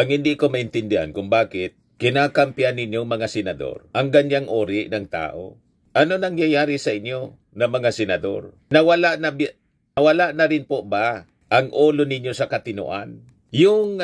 Ang hindi ko maintindihan kung bakit kinakampihan ninyong mga senador ang ganyang uri ng tao. Ano nangyayari sa inyo na mga senador? Nawala na rin po ba ang ulo ninyo sa katinuan? Yung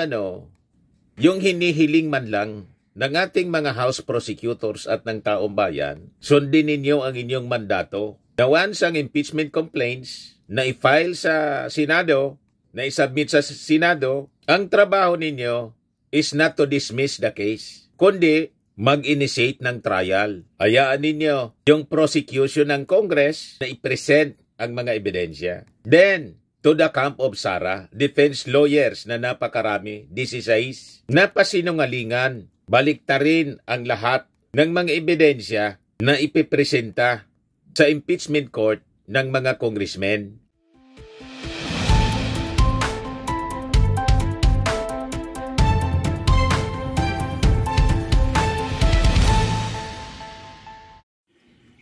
hinihiling man lang ng ating mga House Prosecutors at ng taong bayan, sundin ninyo ang inyong mandato. Na once ang impeachment complaints na i-file sa Senado, na i-submit sa Senado, ang trabaho ninyo is not to dismiss the case, kundi mag-initiate ng trial. Hayaan ninyo yung prosecution ng Congress na i-present ang mga ebidensya. Then, to the camp of Sara, defense lawyers na napakarami, 16, napasinungalingan, baliktarin ang lahat ng mga ebidensya na ipipresenta sa impeachment court ng mga congressmen.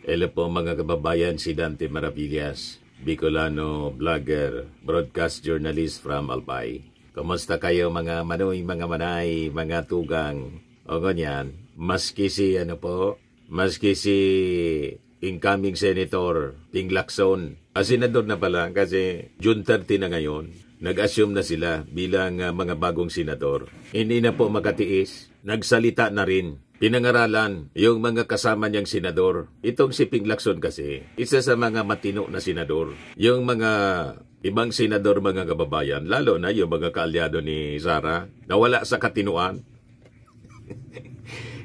Hello po mga kababayan, si Dante Maravillas, Bicolano, vlogger, broadcast journalist from Albay. Kumusta kayo mga manoy, mga manay, mga tugang? O ganyan, maski si incoming Senator Ping Lacson, senador na pala kasi June 30 na ngayon, nag-assume na sila bilang mga bagong senador. Hindi na po makatiis, nagsalita na rin. Pinangaralan yung mga kasama niyang senador. Itong si Ping Lacson kasi, isa sa mga matino na senador. Yung mga ibang senador, mga kababayan, lalo na yung mga kaalyado ni Sara, nawala sa katinuan.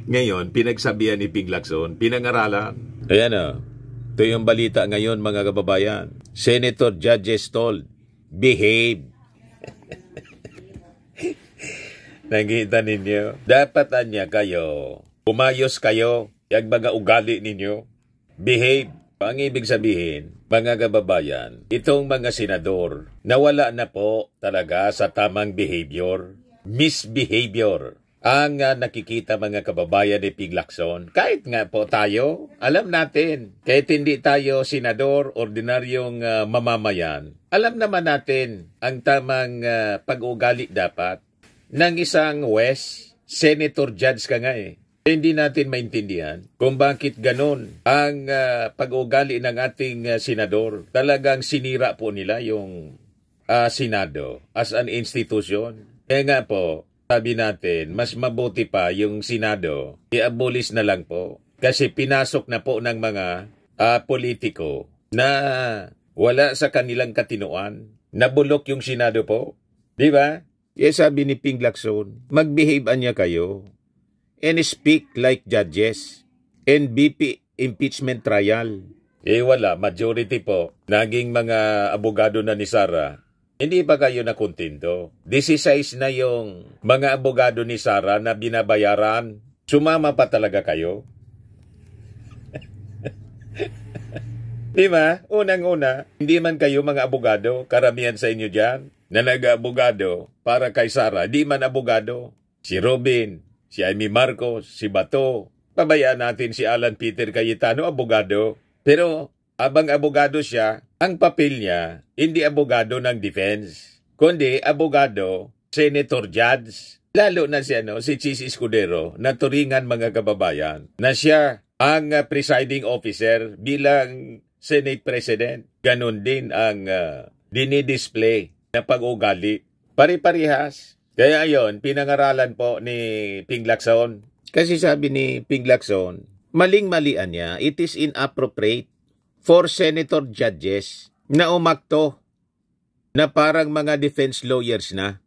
Ngayon, pinagsabihan ni Ping Lacson, pinangaralan. Ayan o, ito yung balita ngayon mga kababayan. Senator judges told, behave. Nakita ninyo? Dapat niya kayo, umayos kayo, yung mga ugali ninyo, behave. Ang ibig sabihin, mga kababayan, itong mga senador, nawala na po talaga sa tamang behavior, misbehavior. Ang nakikita mga kababayan ni Ping Lacson, kahit nga po tayo, alam natin, kahit hindi tayo senador, ordinaryong mamamayan, alam naman natin ang tamang pag-ugali dapat ng isang West, Senator Judge ka nga eh. Hindi natin maintindihan kung bakit ganun ang pag-ugali ng ating senador. Talagang sinira po nila yung Senado as an institution. Kaya nga po, sabi natin, mas mabuti pa yung Senado, i-abolish na lang po. Kasi pinasok na po ng mga politiko na wala sa kanilang katinuan. Nabulok yung Senado po. Di ba? Yes, sabi ni Ping Lacson, mag-behave niya kayo and speak like judges and BP impeachment trial. Wala, majority po, naging mga abogado na ni Sara. Hindi ba kayo nakontento? 16 na yung mga abogado ni Sara na binabayaran. Sumama pa talaga kayo? Di ba? Unang-una, hindi man kayo mga abogado, karamihan sa inyo dyan, na nag-abogado para kay Sara, di man abogado. Si Robin, si Amy Marcos, si Bato. Pabayaan natin si Alan Peter Cayetano, abogado. Pero abang abogado siya, ang papel niya, hindi abogado ng defense, kundi abogado, senator judge. Lalo na si Chis Escudero, na turingan mga kababayan, na siya ang presiding officer bilang Senate President. Ganon din ang dinidisplay na pag-ugali. Pari-parihas. Kaya ayon, pinangaralan po ni Ping Lacson. Kasi sabi ni Ping Lacson, maling-malian niya, it is inappropriate for senator judges na umakto na parang mga defense lawyers na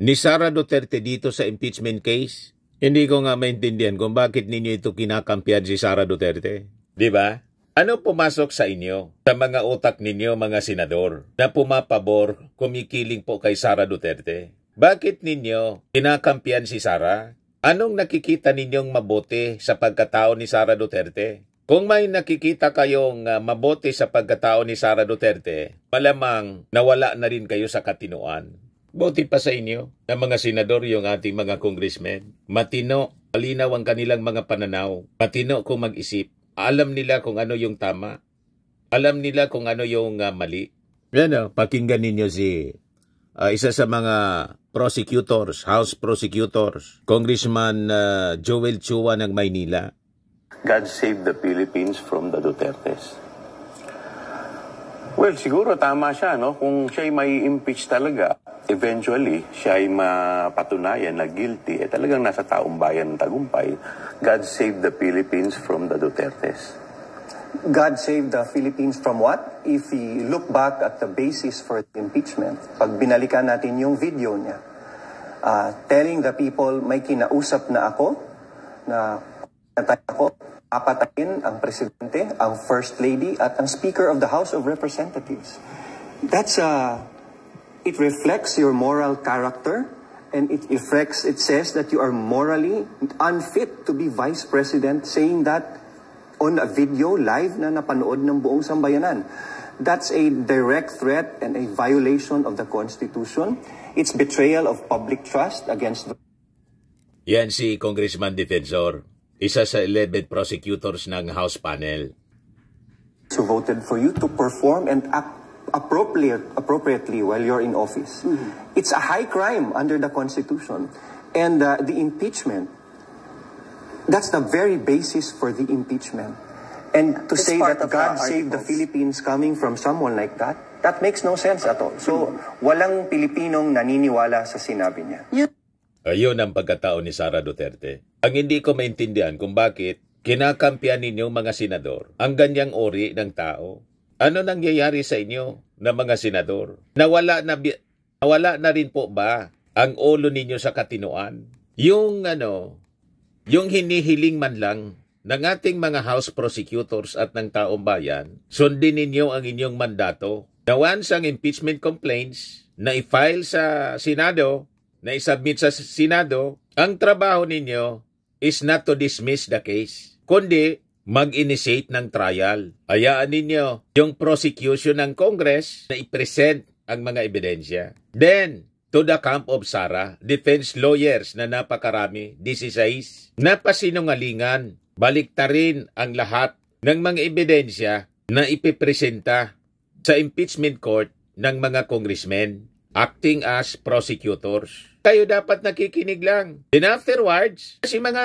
ni Sara Duterte dito sa impeachment case. Hindi ko nga maintindihan kung bakit ninyo ito kinakampihan si Sara Duterte. Di ba? Ano pumasok sa inyo, sa mga utak ninyo mga senador, na pumapabor, kumikiling po kay Sara Duterte? Bakit ninyo kinakampihan si Sara? Anong nakikita ninyong mabuti sa pagkatao ni Sara Duterte? Kung may nakikita kayong mabuti sa pagkatao ni Sara Duterte, malamang nawala na rin kayo sa katinuan. Buti pa sa inyo na mga senador yung ating mga congressmen. Matino, malinaw ang kanilang mga pananaw. Matino kung mag-isip. Alam nila kung ano yung tama. Alam nila kung ano yung mali. Yan pakinggan ninyo si isa sa mga prosecutors, House prosecutors, Congressman Joel Chua ng Maynila. God save the Philippines from the Dutertes. Well, siguro tama siya, no? Kung siya ay may impeach talaga, eventually, siya ay mapatunayan na guilty, talagang nasa taong bayan ng tagumpay. God save the Philippines from the Dutertes. God save the Philippines from what? If we look back at the basis for the impeachment, pag binalikan natin yung video niya, telling the people, may kinausap na ako, na ako, papatayin ang presidente, ang first lady, at ang speaker of the House of Representatives. It reflects your moral character, and it says that you are morally unfit to be vice president, saying that on a video live na napanood ng buong sambayanan. That's a direct threat and a violation of the Constitution. It's betrayal of public trust against the... Yan si Congressman Defensor, isa sa 11 prosecutors ng House panel. Who voted for you to perform and act appropriately while you're in office. It's a high crime under the Constitution. And the impeachment, that's the very basis for the impeachment. And to say that God save the Philippines coming from someone like that, that makes no sense at all. So, walang Pilipinong naniniwala sa sinabi niya. Ayun ang pagkatao ni Sara Duterte. Ang hindi ko maintindihan kung bakit kinakampihan ninyong mga senador ang ganyang uri ng tao. Ano nangyayari sa inyo na mga senador? Nawala na rin po ba ang ulo ninyo sa katinuan? Yung hinihiling man lang ng ating mga House prosecutors at ng taong bayan, sundin ninyo ang inyong mandato. Na once ang impeachment complaints na i-file sa Senado, na i-submit sa Senado, ang trabaho ninyo is not to dismiss the case, kundi mag-initiate ng trial. Hayaan ninyo yung prosecution ng Congress na i-present ang mga ebidensya. Then, to the camp of Sara, defense lawyers na napakarami, 16, napasinungalingan, baliktarin ang lahat ng mga ebidensya na ipipresenta sa impeachment court ng mga congressmen acting as prosecutors. Kayo dapat nakikinig lang. Then afterwards, kasi mga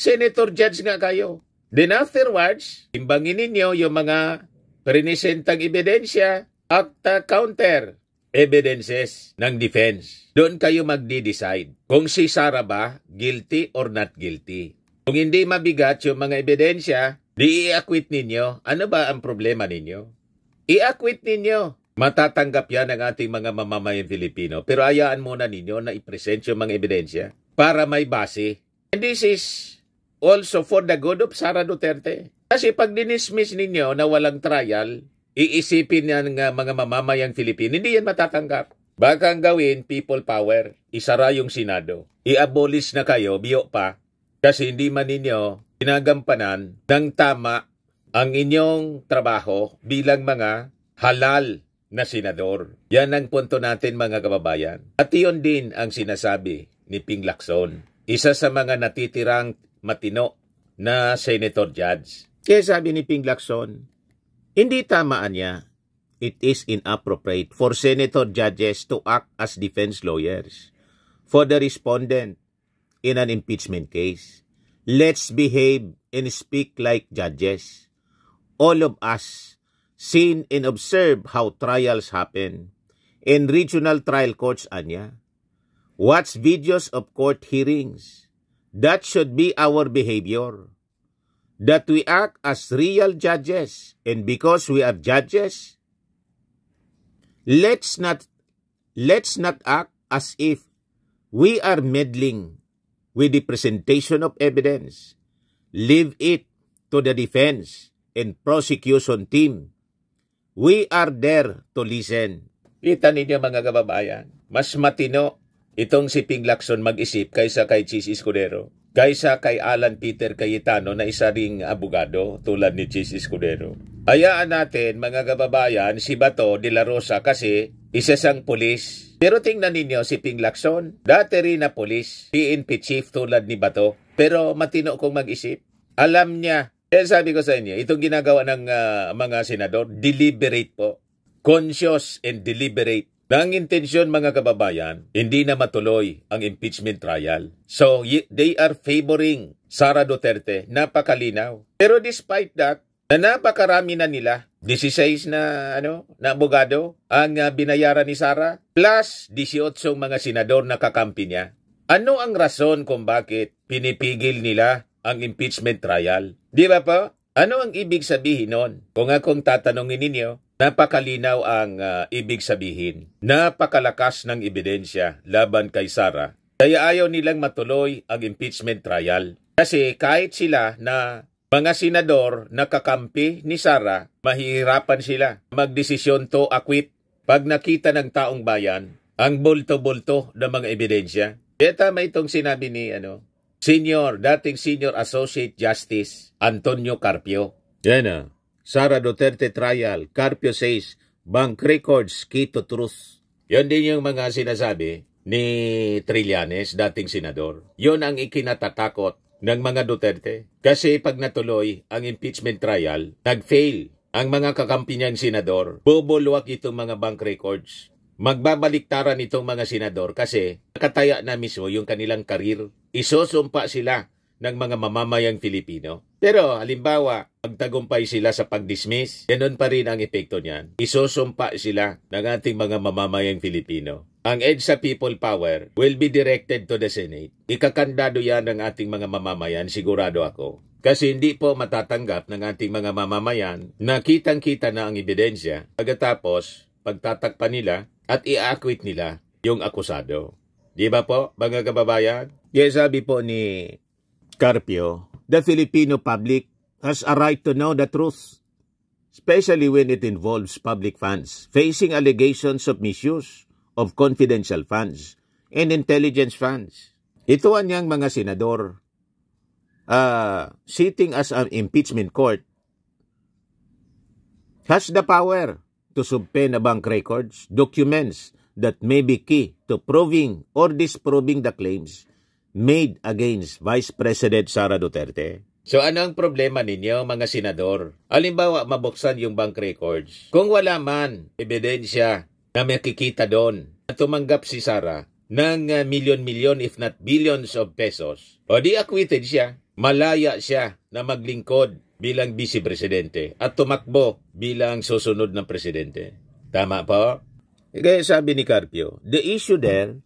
senator judge nga kayo. Then afterwards, timbangin ninyo yung mga presentang ebidensya at counter evidences ng defense. Doon kayo magdi-decide kung si Sara ba guilty or not guilty. Kung hindi mabigat yung mga ebidensya, di i-acquit ninyo. Ano ba ang problema ninyo? I-acquit ninyo. Matatanggap yan ng ating mga mamamayang Filipino. Pero hayaan muna ninyo na i-present yung mga ebidensya para may base. And this is also for the good of Sara Duterte. Kasi pag dinismiss ninyo na walang trial, iisipin ng mga mamamayang Filipino, hindi yan matatanggap. Baka ang gawin, people power. Isara yung Senado. I-abolish na kayo, biyo pa. Kasi hindi man ninyo ginagampanan ng tama ang inyong trabaho bilang mga halal na senador. Yan ang punto natin mga kababayan. At iyon din ang sinasabi ni Ping Lacson, isa sa mga natitirang matino na senator judge. Kaya sabi ni Ping Lacson, hindi tamaan niya, it is inappropriate for senator judges to act as defense lawyers for the respondent in an impeachment case. Let's behave and speak like judges. All of us seen and observe how trials happen in regional trial courts, Anya. Watch videos of court hearings. That should be our behavior. That we act as real judges. And because we are judges, let's not act as if we are meddling with the presentation of evidence. Leave it to the defense and prosecution team. We are there to listen. Kita ninyo mga kababayan, mas matino itong si Ping Lacson mag-isip kaysa kay Chis Escudero, kaysa kay Alan Peter Cayetano na isa ring abogado tulad ni Chis Escudero. Hayaan natin mga kababayan si Bato de la Rosa kasi isa siyang pulis. Pero tingnan ninyo si Ping Lacson, dati rin na pulis, PNP chief tulad ni Bato, pero matino kong mag-isip. Alam niya. Kaya sabi ko sa inyo, itong ginagawa ng mga senador, deliberate po. Conscious and deliberate. na ang intensyon mga kababayan, hindi na matuloy ang impeachment trial. So, they are favoring Sara Duterte. Napakalinaw. Pero despite that, na napakarami na nila, 16 na abogado ang binayaran ni Sara, plus 18 mga senador na kakampi niya. Ano ang rason kung bakit pinipigil nila ang impeachment trial? Di ba po? Ano ang ibig sabihin nun? Kung akong tatanungin ninyo, napakalinaw ang ibig sabihin. Napakalakas ng ebidensya laban kay Sara. Kaya ayaw nilang matuloy ang impeachment trial. Kasi kahit sila na mga senador na kakampi ni Sara, mahihirapan sila magdesisyon to acquit pag nakita ng taong bayan ang bulto-bulto ng mga ebidensya. Kaya tama itong sinabi ni dating Senior Associate Justice Antonio Carpio. Yan Sara Duterte trial, Carpio says, bank records key to truth. Yan din yung mga sinasabi ni Trillanes, dating senador. Yon ang ikinatatakot ng mga Duterte. Kasi pag natuloy ang impeachment trial, nag-fail ang mga kakampi niyang senador, bubulwak itong mga bank records. Magbabaliktaran itong mga senador kasi nakataya na mismo yung kanilang karir. Isusumpa sila ng mga mamamayang Filipino. Pero halimbawa, magtagumpay sila sa pag-dismiss, ganun pa rin ang epekto niyan. Isusumpa sila ng ating mga mamamayang Filipino. Ang EDSA People Power will be directed to the Senate. Ikakandado yan ng ating mga mamamayan, sigurado ako. Kasi hindi po matatanggap ng ating mga mamamayan na kitang-kita na ang ebidensya pagkatapos pagtatakpan nila at i-acquit nila yung akusado. Di ba po, mga kababayan? Yes, sabi po ni Carpio, the Filipino public has a right to know the truth, especially when it involves public funds, facing allegations of misuse of confidential funds and intelligence funds. Ito ang niyang mga senador sitting as an impeachment court has the power to subpoena bank records, documents that may be key to proving or disproving the claims made against Vice President Sara Duterte. So ano ang problema ninyo mga senador? Halimbawa, mabuksan yung bank records. Kung wala man ebidensya na makikita doon na tumanggap si Sara ng milyon-milyon if not billions of pesos, o di acquitted siya, malaya siya na maglingkod bilang Vice Presidente at tumakbo bilang susunod na presidente. Tama po? Kaya sabi ni Carpio, the issue there,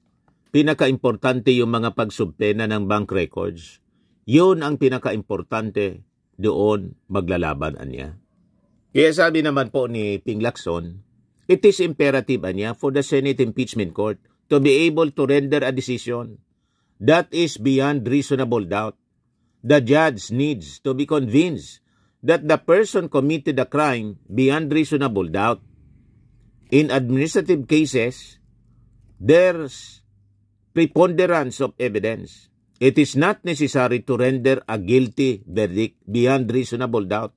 pinaka-importante yung mga pagsubpena ng bank records. Yun ang pinaka-importante doon maglalaban niya. Kaya sabi naman po ni Ping Lacson, it is imperative niya for the Senate Impeachment Court to be able to render a decision that is beyond reasonable doubt. The judge needs to be convinced that the person committed a crime beyond reasonable doubt. In administrative cases, there's preponderance of evidence. It is not necessary to render a guilty verdict beyond reasonable doubt.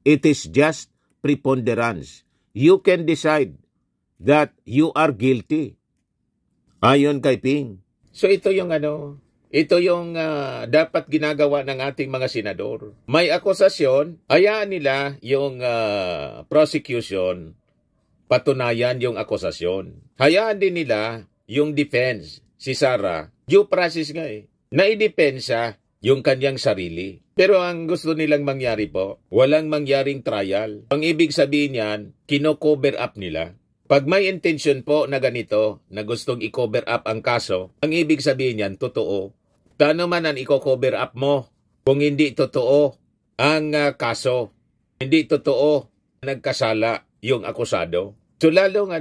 It is just preponderance. You can decide that you are guilty. Ayon kay Ping. So ito yung dapat ginagawa ng ating mga senador. May akusasyon, hayaan nila yung prosecution patunayan yung akusasyon. Hayaan din nila yung defense, si Sara, due process nga naidepensa yung kanyang sarili. Pero ang gusto nilang mangyari po, walang mangyaring trial. Ang ibig sabihin yan, kino-cover up nila. Pag may intention po na ganito, na gustong i-cover up ang kaso, ang ibig sabihin yan, totoo. Tano man ang i-cover up mo kung hindi totoo ang kaso, hindi totoo nagkasala yung akusado. So lalong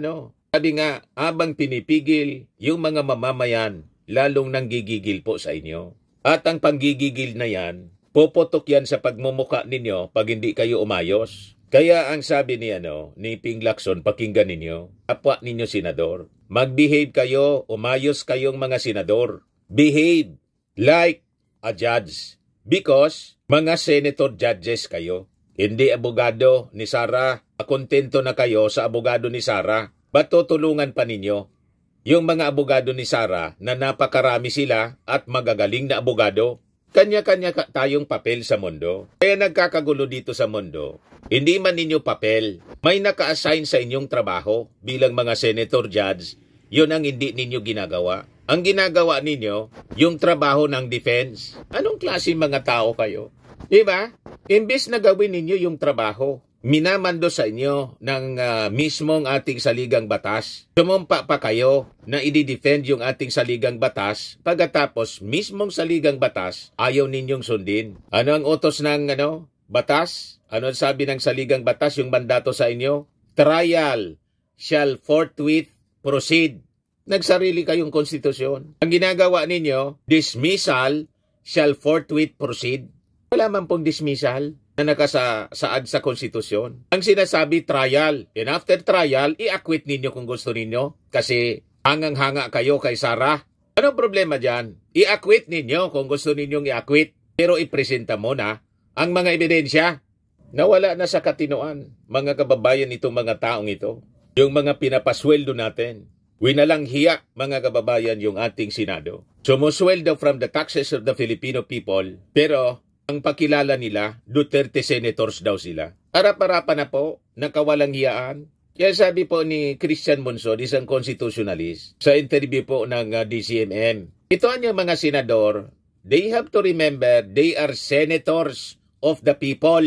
sabi nga, habang pinipigil yung mga mamamayan, lalong nanggigigil po sa inyo. At ang panggigigil na yan, puputok yan sa pagmumuka ninyo pag hindi kayo umayos. Kaya ang sabi ni Ping Lacson, pakinggan ninyo, kapwa ninyo senador, mag-behave kayo, umayos kayong mga senador. Behave like a judge because mga senator judges kayo. Hindi abogado ni Sara, kontento na kayo sa abogado ni Sara. Ba't tutulungan pa ninyo yung mga abogado ni Sara na napakarami sila at magagaling na abogado? Kanya-kanya tayong papel sa mundo. Kaya nagkakagulo dito sa mundo. Hindi man ninyo papel. May naka-assign sa inyong trabaho bilang mga senator judge. Yun ang hindi ninyo ginagawa. Ang ginagawa ninyo, yung trabaho ng defense. Anong klase mga tao kayo? Diba? Imbes na gawin ninyo yung trabaho, minamando sa inyo ng mismong ating saligang batas. Sumumpa pa kayo na i-defend yung ating saligang batas, pagkatapos mismong saligang batas, ayaw ninyong sundin. Ano ang utos ng batas? Ano ang sabi ng saligang batas, yung mandato sa inyo? Trial shall forthwith proceed. Nagsarili kayong konstitusyon. Ang ginagawa ninyo, dismissal shall forthwith proceed. Wala man pong dismissal na nakasaad sa konstitusyon. Ang sinasabi, trial. And after trial, i-acquit ninyo kung gusto ninyo. Kasi hangang-hanga kayo kay Sarah. Anong problema dyan? I-acquit ninyo kung gusto ninyong i-acquit. Pero ipresenta mo na ang mga ebidensya. Nawala na sa katinoan, mga kababayan, itong mga taong ito. Yung mga pinapasweldo natin. Winalang hiya, mga kababayan, yung ating Senado. Sumusweldo from the taxes of the Filipino people. Pero ang pakilala nila, Duterte senators daw sila. Harap-harapan na po, nakawalang hiyaan. Kaya sabi po ni Christian Monson, isang constitutionalist, sa interview po ng DCMM, ito ang mga senador, they have to remember they are senators of the people.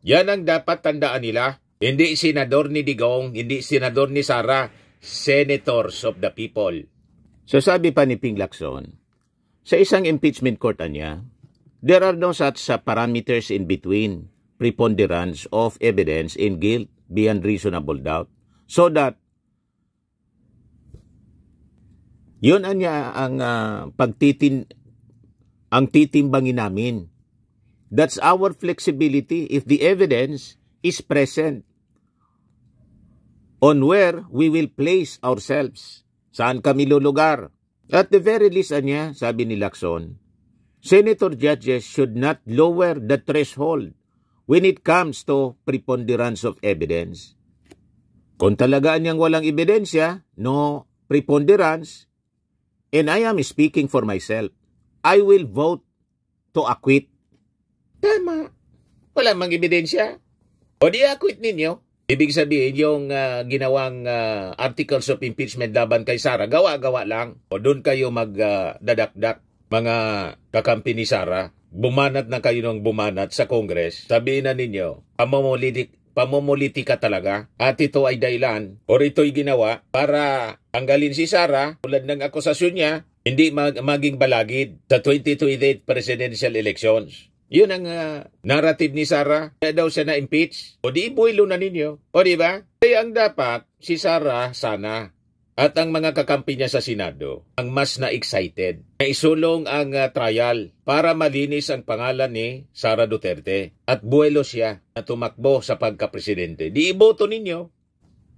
Yan ang dapat tandaan nila. Hindi senador ni Digong, hindi senador ni Sara, senators of the people. So sabi pa ni Ping Lacson, sa isang impeachment court niya, there are no such parameters in between preponderance of evidence in guilt beyond reasonable doubt. So that, yun anya ang ang titimbangin namin. That's our flexibility if the evidence is present on where we will place ourselves. Saan kami lulugar? At the very least, sabi ni Lacson, senator judges should not lower the threshold when it comes to preponderance of evidence. Kung talagaan niyang walang ebidensya, no preponderance, and I am speaking for myself, I will vote to acquit. Tama. Wala mang ebidensya. O di acquit ninyo. Ibig sabihin, yung ginawang articles of impeachment laban kay Sara, gawa-gawa lang. O doon kayo magdadakdak, mga kakampi ni Sara. Bumanat na kayo ng bumanat sa Congress. Sabihin na ninyo, pamumulitika talaga. At ito ay dahilan, o ito'y ginawa para tanggalin si Sara, tulad ng akusasyon niya, hindi maging balagid sa 2028 presidential elections. Yun ang narrative ni Sara. Kaya daw siya na-impeach. O di ibuilo na ninyo. O di ba? Kaya ang dapat, si Sara sana at ang mga kakampi niya sa Senado ang mas na-excited na isulong ang trial para malinis ang pangalan ni Sara Duterte at buwelo siya na tumakbo sa pagkapresidente. Di iboto ninyo.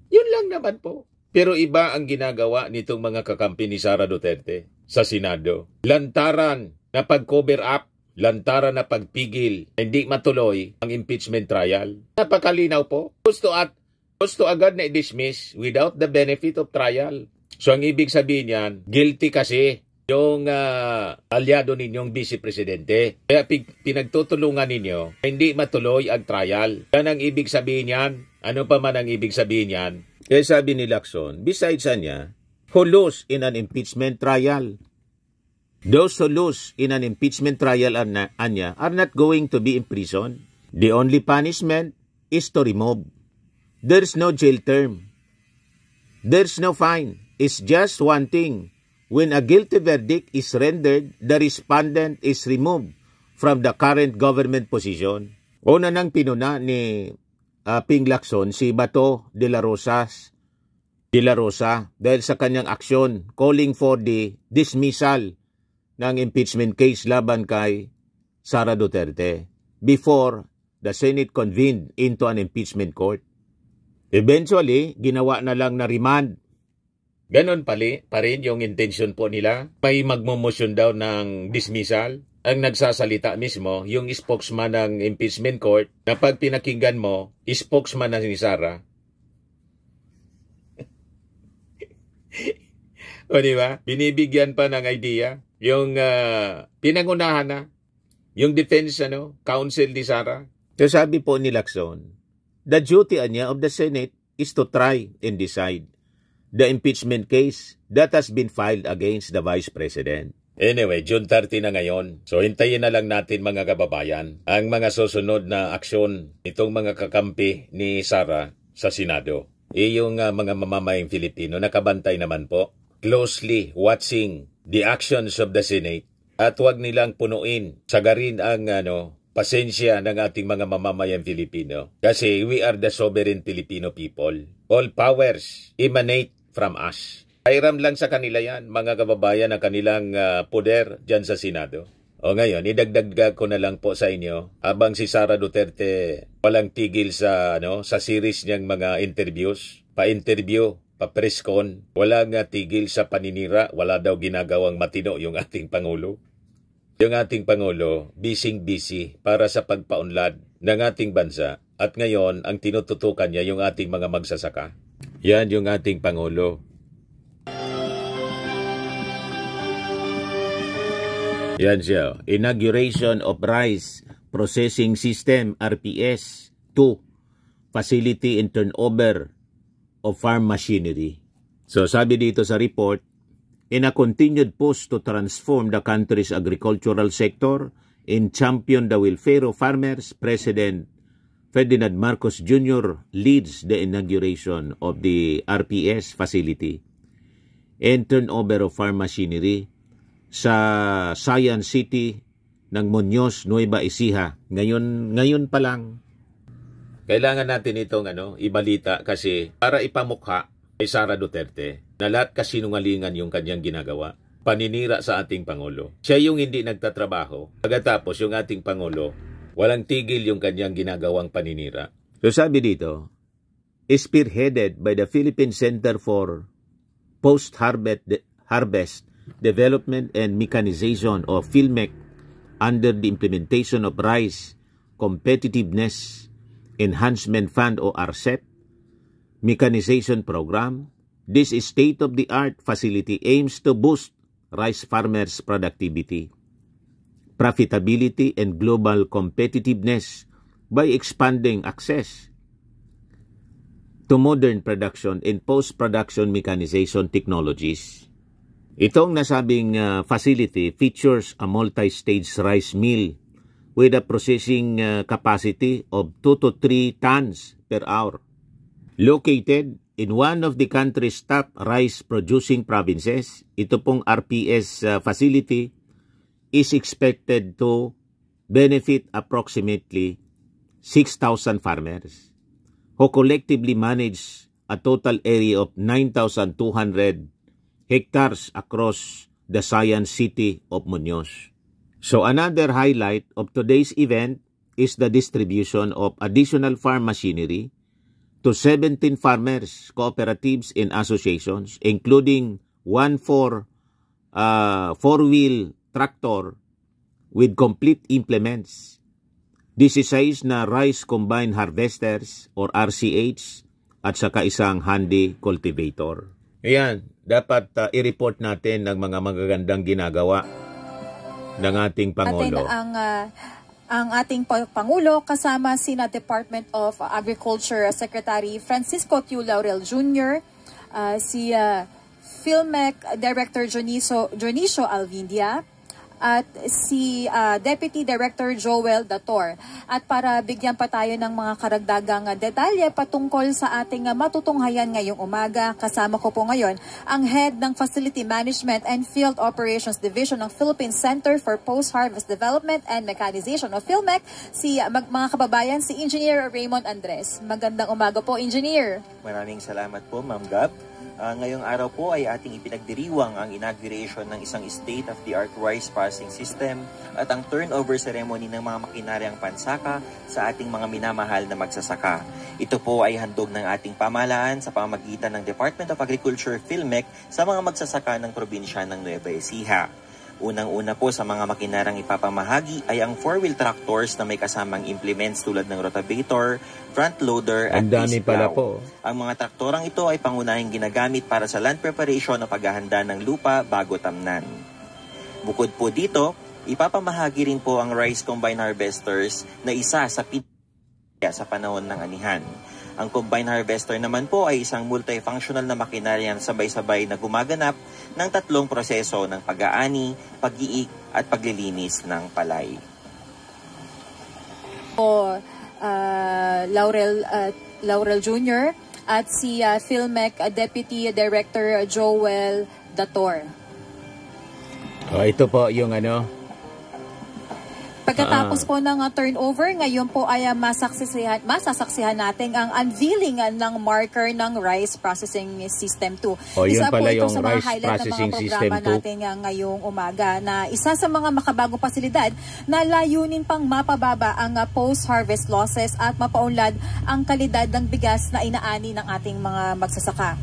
Yun lang naman po. Pero iba ang ginagawa nitong mga kakampi ni Sara Duterte sa Senado. Lantaran na pag-cover up, lantaran na pagpigil, hindi matuloy ang impeachment trial. Napakalinaw po. Gusto agad na i-dismiss without the benefit of trial. So ang ibig sabihin yan, guilty kasi yung aliado ninyong vice presidente. Kaya pinagtutulungan ninyo, hindi matuloy ang trial. Yan ang ibig sabihin yan. Ano pa man ang ibig sabihin yan? Kaya sabi ni Lacson, besides niya, who lose in an impeachment trial. Those who lose in an impeachment trial are not going to be imprisoned. The only punishment is to remove. There's no jail term. There's no fine. It's just one thing. When a guilty verdict is rendered, the respondent is removed from the current government position. Una nang pinuna ni Ping Lacson si Bato de la Rosa dahil sa kanyang aksyon calling for the dismissal ng impeachment case laban kay Sara Duterte before the Senate convened into an impeachment court. Eventually, ginawa na lang na remand. Ganon pa rin yung intention po nila. May magmumosyon daw ng dismissal. Ang nagsasalita mismo, yung spokesman ng impeachment court, na pag pinakinggan mo, spokesman na ni Sara. O diba? Binibigyan pa ng idea. Yung pinangunahan na, yung defense counsel ni Sara. So sabi po ni Lacson, The duty niya of the Senate is to try and decide the impeachment case that has been filed against the Vice President. Anyway, June 30 na ngayon. So hintayin na lang natin mga kababayan ang mga susunod na aksyon itong mga kakampi ni Sara sa Senado. Yung mga mamamayang Filipino nakabantay naman po, closely watching the actions of the Senate at huwag nilang punuin, sagarin ang pasensya ng ating mga mamamayang Filipino. Kasi we are the sovereign Filipino people. All powers emanate from us. Hiram lang sa kanila yan, mga kababayan, ang kanilang poder dyan sa Senado. O ngayon, idagdag ko na lang po sa inyo, habang si Sara Duterte walang tigil sa series niyang mga interviews, pa-interview, pa-presscon, walang tigil sa paninira, wala daw ginagawang matino yung ating Pangulo. Yung ating Pangulo, busy para sa pagpaunlad ng ating bansa. At ngayon, ang tinututukan niya yung ating mga magsasaka. Yan yung ating Pangulo. Yan siya. Inauguration of Rice Processing System, RPS, 2. Facility and turnover of farm machinery. So sabi dito sa report, in a continued push to transform the country's agricultural sector and champion the welfare of farmers, President Ferdinand Marcos Jr. leads the inauguration of the RPS facility and turnover of farm machinery sa Science City ng Muñoz, Nueva Ecija. Ngayon pa lang. Kailangan natin itong ibalita kasi para ipamukha kay Sara Duterte na lahat kasinungalingan yung kanyang ginagawa. Paninira sa ating Pangulo. Siya yung hindi nagtatrabaho. Pagkatapos yung ating Pangulo, walang tigil yung kanyang ginagawang paninira. So sabi dito, spearheaded by the Philippine Center for Post-Harvest Development and Mechanization of PhilMec under the implementation of Rice Competitiveness Enhancement Fund o RCEP Mechanization Program, this state-of-the-art facility aims to boost rice farmers' productivity, profitability, and global competitiveness by expanding access to modern production and post-production mechanization technologies. Itong nasabing facility features a multi-stage rice mill with a processing capacity of 2 to 3 tons per hour. Located in one of the country's top rice-producing provinces, ito pong RPS facility is expected to benefit approximately 6,000 farmers who collectively manage a total area of 9,200 hectares across the Science City of Muñoz. So another highlight of today's event is the distribution of additional farm machinery to 17 farmers, cooperatives, and associations, including one four-wheel tractor with complete implements. This is size na rice combined harvesters or RCH at saka isang handy cultivator. Ayan, dapat i-report natin ang mga magagandang ginagawa ng ating Pangulo. Ang ating Pangulo kasama sina Department of Agriculture Secretary Francisco Tiu Laurel Jr., si PhilMec Director Jonicio Alvindia, at si Deputy Director Joel Dator. At para bigyan pa tayo ng mga karagdagang detalye patungkol sa ating matutunghayan ngayong umaga, kasama ko po ngayon ang Head ng Facility Management and Field Operations Division ng Philippine Center for Post-Harvest Development and Mechanization of PhilMec, mga kababayan, si Engineer Raymond Andres. Magandang umaga po, Engineer. Maraming salamat po, Ma'am Gab. Ngayong araw po ay ating ipinagdiriwang ang inauguration ng isang state-of-the-art rice processing system at ang turnover ceremony ng mga makinaryang pansaka sa ating mga minamahal na magsasaka. Ito po ay handog ng ating pamahalaan sa pamamagitan ng Department of Agriculture PhilMec sa mga magsasaka ng probinsya ng Nueva Ecija. Unang-una po sa mga makinaryang ipapamahagi ay ang 4-wheel tractors na may kasamang implements tulad ng rotavator, front loader at disc plow. Ang mga traktorang ito ay pangunahing ginagamit para sa land preparation o paghahanda ng lupa bago tamnan. Bukod po dito, ipapamahagi rin po ang rice combine harvesters na isa sa sa panahon ng anihan. Ang combine harvester naman po ay isang multifunctional na makinarya na sabay-sabay na gumaganap ng 3 proseso ng pag-aani, pag-iik at paglilinis ng palay. Laurel Jr. at si Philmec Deputy Director Joel Dator. Ito po yung Pagkatapos po ng turnover, ngayon po ay masasaksihan natin ang unveiling ng marker ng Rice Processing System 2. Yun Isa po pala ito yung sa mga Rice highlight ng Processing mga System programa natin ngayong umaga na isa sa mga makabagong pasilidad na layunin pang mapababa ang post-harvest losses at mapaunlad ang kalidad ng bigas na inaani ng ating mga magsasaka.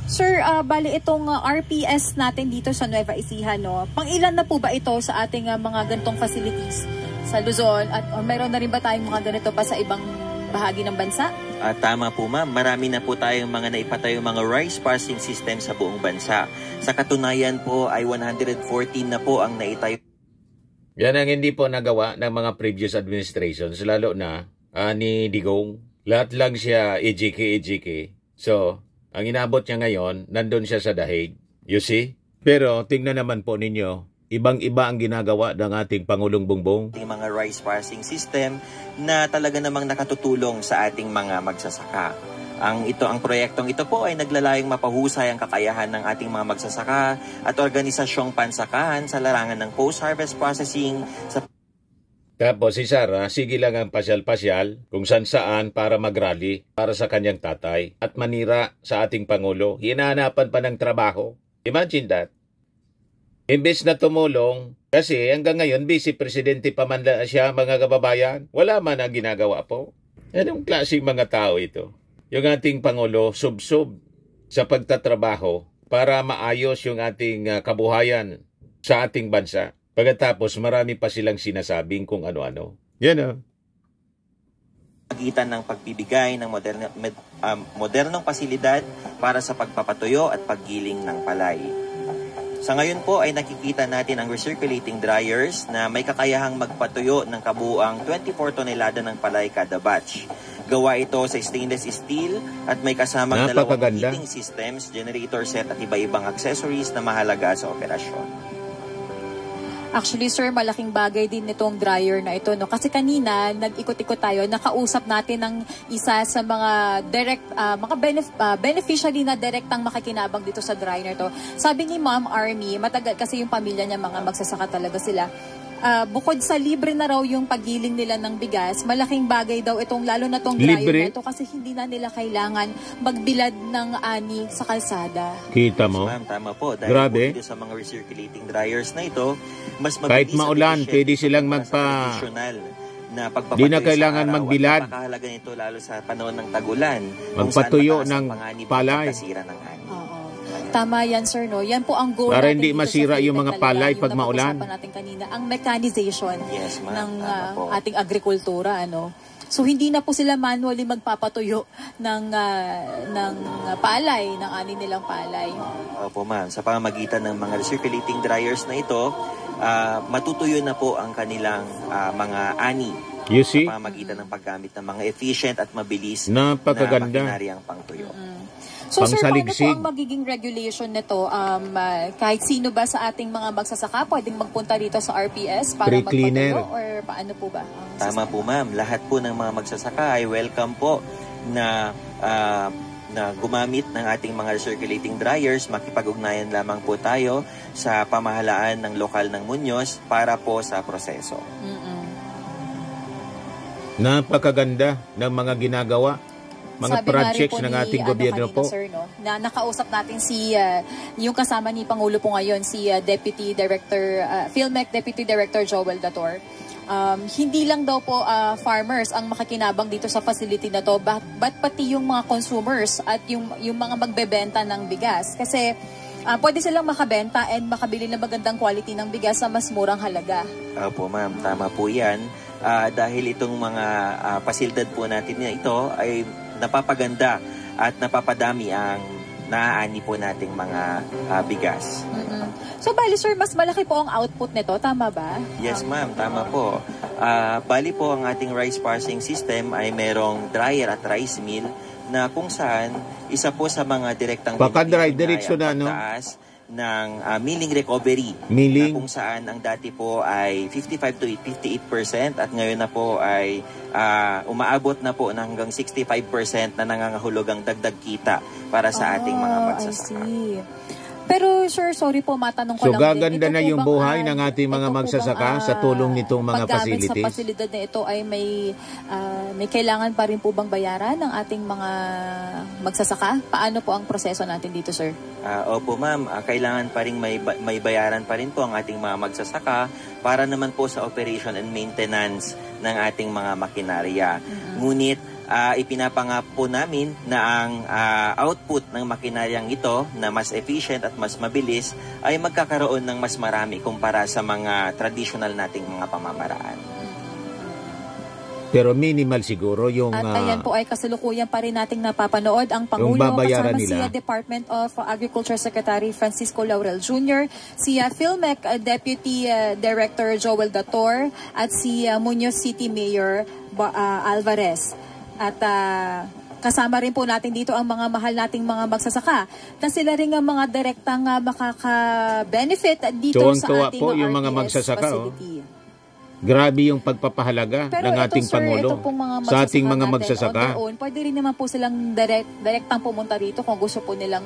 Sir, bali itong RPS natin dito sa Nueva Ecija, no? Pang-ilan na po ba ito sa ating mga ganitong facilities sa Luzon? At mayroon na rin ba tayong mga ganito pa sa ibang bahagi ng bansa? Tama po ma'am, marami na po tayong mga naipatayong mga rice processing system sa buong bansa. Sa katunayan po ay 114 na po ang naitayo. Yan ang hindi po nagawa ng mga previous administrations, lalo na ni Digong. Lahat lang siya EJK. So, ang inabot niya ngayon, nandun siya sa dahig. You see? Pero tingnan naman po ninyo, ibang-iba ang ginagawa ng ating Pangulong Bongbong. Ating mga rice processing system na talaga namang nakatutulong sa ating mga magsasaka. Ang proyektong ito po ay naglalayong mapahusay ang kakayahan ng ating mga magsasaka at organisasyong pansakahan sa larangan ng post-harvest processing sa Tapos si Sara, sige lang ang pasyal-pasyal kung saan para mag-rally para sa kanyang tatay at manira sa ating Pangulo. Hinahanapan pa ng trabaho. Imagine that. Imbes na tumulong, kasi hanggang ngayon, Vice Presidente pa man siya, mga kababayan. Wala man ang ginagawa po. Anong klaseng mga tao ito? Yung ating Pangulo, sub-sub sa pagtatrabaho para maayos yung ating kabuhayan sa ating bansa. Pagkatapos, marami pa silang sinasabing kung ano-ano. Yan pagitan ng pagbibigay ng modernong pasilidad para sa pagpapatuyo at paggiling ng palay. Sa ngayon po ay nakikita natin ang recirculating dryers na may kakayahang magpatuyo ng kabuuang 24 tonelada ng palay kada batch. Gawa ito sa stainless steel at may kasamang dalawang heating systems, generator set at iba-ibang accessories na mahalaga sa operasyon. Actually, sir, malaking bagay din nitong dryer na ito, no? Kasi kanina, nag-ikot-ikot tayo, nakausap natin ng isa sa mga beneficiary na direktang makikinabang dito sa dryer na ito. Sabi ni Ma'am Army, matagal kasi yung pamilya niya, mga magsasaka talaga sila. Bukod sa libre na raw yung paggiling nila ng bigas, malaking bagay daw itong, lalo na itong dryer na ito, kasi hindi na nila kailangan magbilad ng ani sa kalsada. Kita mo? Yes, ma'am, tama po. Dahil grabe. Po sa mga recirculating dryers na ito, mas kahit maulan, pwede silang na di na kailangan magbilad. Napakahalaga nito lalo sa panahon ng tagulan. Magpatuyo ng palay. Tama yan, sir, no? Yan po ang goal para natin hindi masira yung mga palay pag maulan. Natin kanina, ang mechanization ng ating agrikultura, ano? So hindi na po sila manually magpapatuyo ng palay, ng ani nilang palay. Opo, ma'am. Sa pamamagitan ng mga recirculating dryers na ito, matutuyo na po ang kanilang mga ani. You see? Sa pamamagitan ng paggamit ng mga efficient at mabilis napakaganda na makinaryang pangtuyo. So sir, paano po ang magiging regulation nito? Kahit sino ba sa ating mga magsasaka pwedeng magpunta dito sa RPS para magpatuyo or paano po ba? Tama po, ma'am. Lahat po ng mga magsasaka ay welcome po na gumamit ng ating mga recirculating dryers. Makipag-ugnayan lamang po tayo sa pamahalaan ng lokal ng Muñoz para po sa proseso. Napakaganda ng mga ginagawa. Mga projects ng ating gobyerno po. Sir, no? Na nakausap natin yung kasama ni Pangulo po ngayon, si Deputy Director, Philmec Deputy Director Joel Dator. Hindi lang daw po farmers ang makikinabang dito sa facility na to, but pati yung mga consumers at yung mga magbebenta ng bigas. Kasi pwede silang makabenta and makabili ng magandang quality ng bigas sa mas murang halaga. Opo, ma'am. Tama po yan. Dahil itong mga pasilidad po natin na ito ay napapaganda at napapadami ang naaani po nating mga bigas. So bali sir, mas malaki po ang output nito, tama ba? Yes, ma'am, tama po. Bali po, ang ating rice parsing system ay merong dryer at rice mill na kung saan isa po sa mga direktang Paka-dry, benepisyo diretso na, no? pagtaas ng milling recovery. Milling. Na kung saan ang dati po ay 55 to 58% at ngayon na po ay umaabot na po ng hanggang 65% na nangangahulugang dagdag kita para sa ating mga magsasaka. I see. Pero sir, sorry po, matanong ko So lang din. gaganda Ito na po yung bang, buhay ng ating ito mga po magsasaka bang, sa tulong nitong mga paggamit facilities? sa pasilidad na ito ay may kailangan pa rin po bang bayaran ng ating mga magsasaka? Paano po ang proseso natin dito, sir? Opo ma'am, kailangan pa rin may bayaran pa rin po ang ating mga magsasaka para naman po sa operation and maintenance ng ating mga makinarya. Ngunit ipinapangako po namin na ang output ng makinaryang ito na mas efficient at mas mabilis ay magkakaroon ng mas marami kumpara sa mga traditional nating mga pamamaraan. Pero minimal siguro yung At ayan po ay kasalukuyan pa rin nating napapanood ang Pangulo babayaran kasama nila. si Department of Agriculture Secretary Francisco Laurel Jr., si Philmec Deputy Director Joel Dator at si Muñoz City Mayor Alvarez. At kasama rin po natin dito ang mga mahal nating mga magsasaka na sila rin ang mga direktang makaka-benefit dito Tuwang-tuwa sa ating po yung RDS mga magsasaka, facility. grabe yung pagpapahalaga Pero ng ito, ating sir, Pangulo ito pong mga sa ating mga natin magsasaka. on their own, pwede rin naman po silang direktang pumunta rito kung gusto po nilang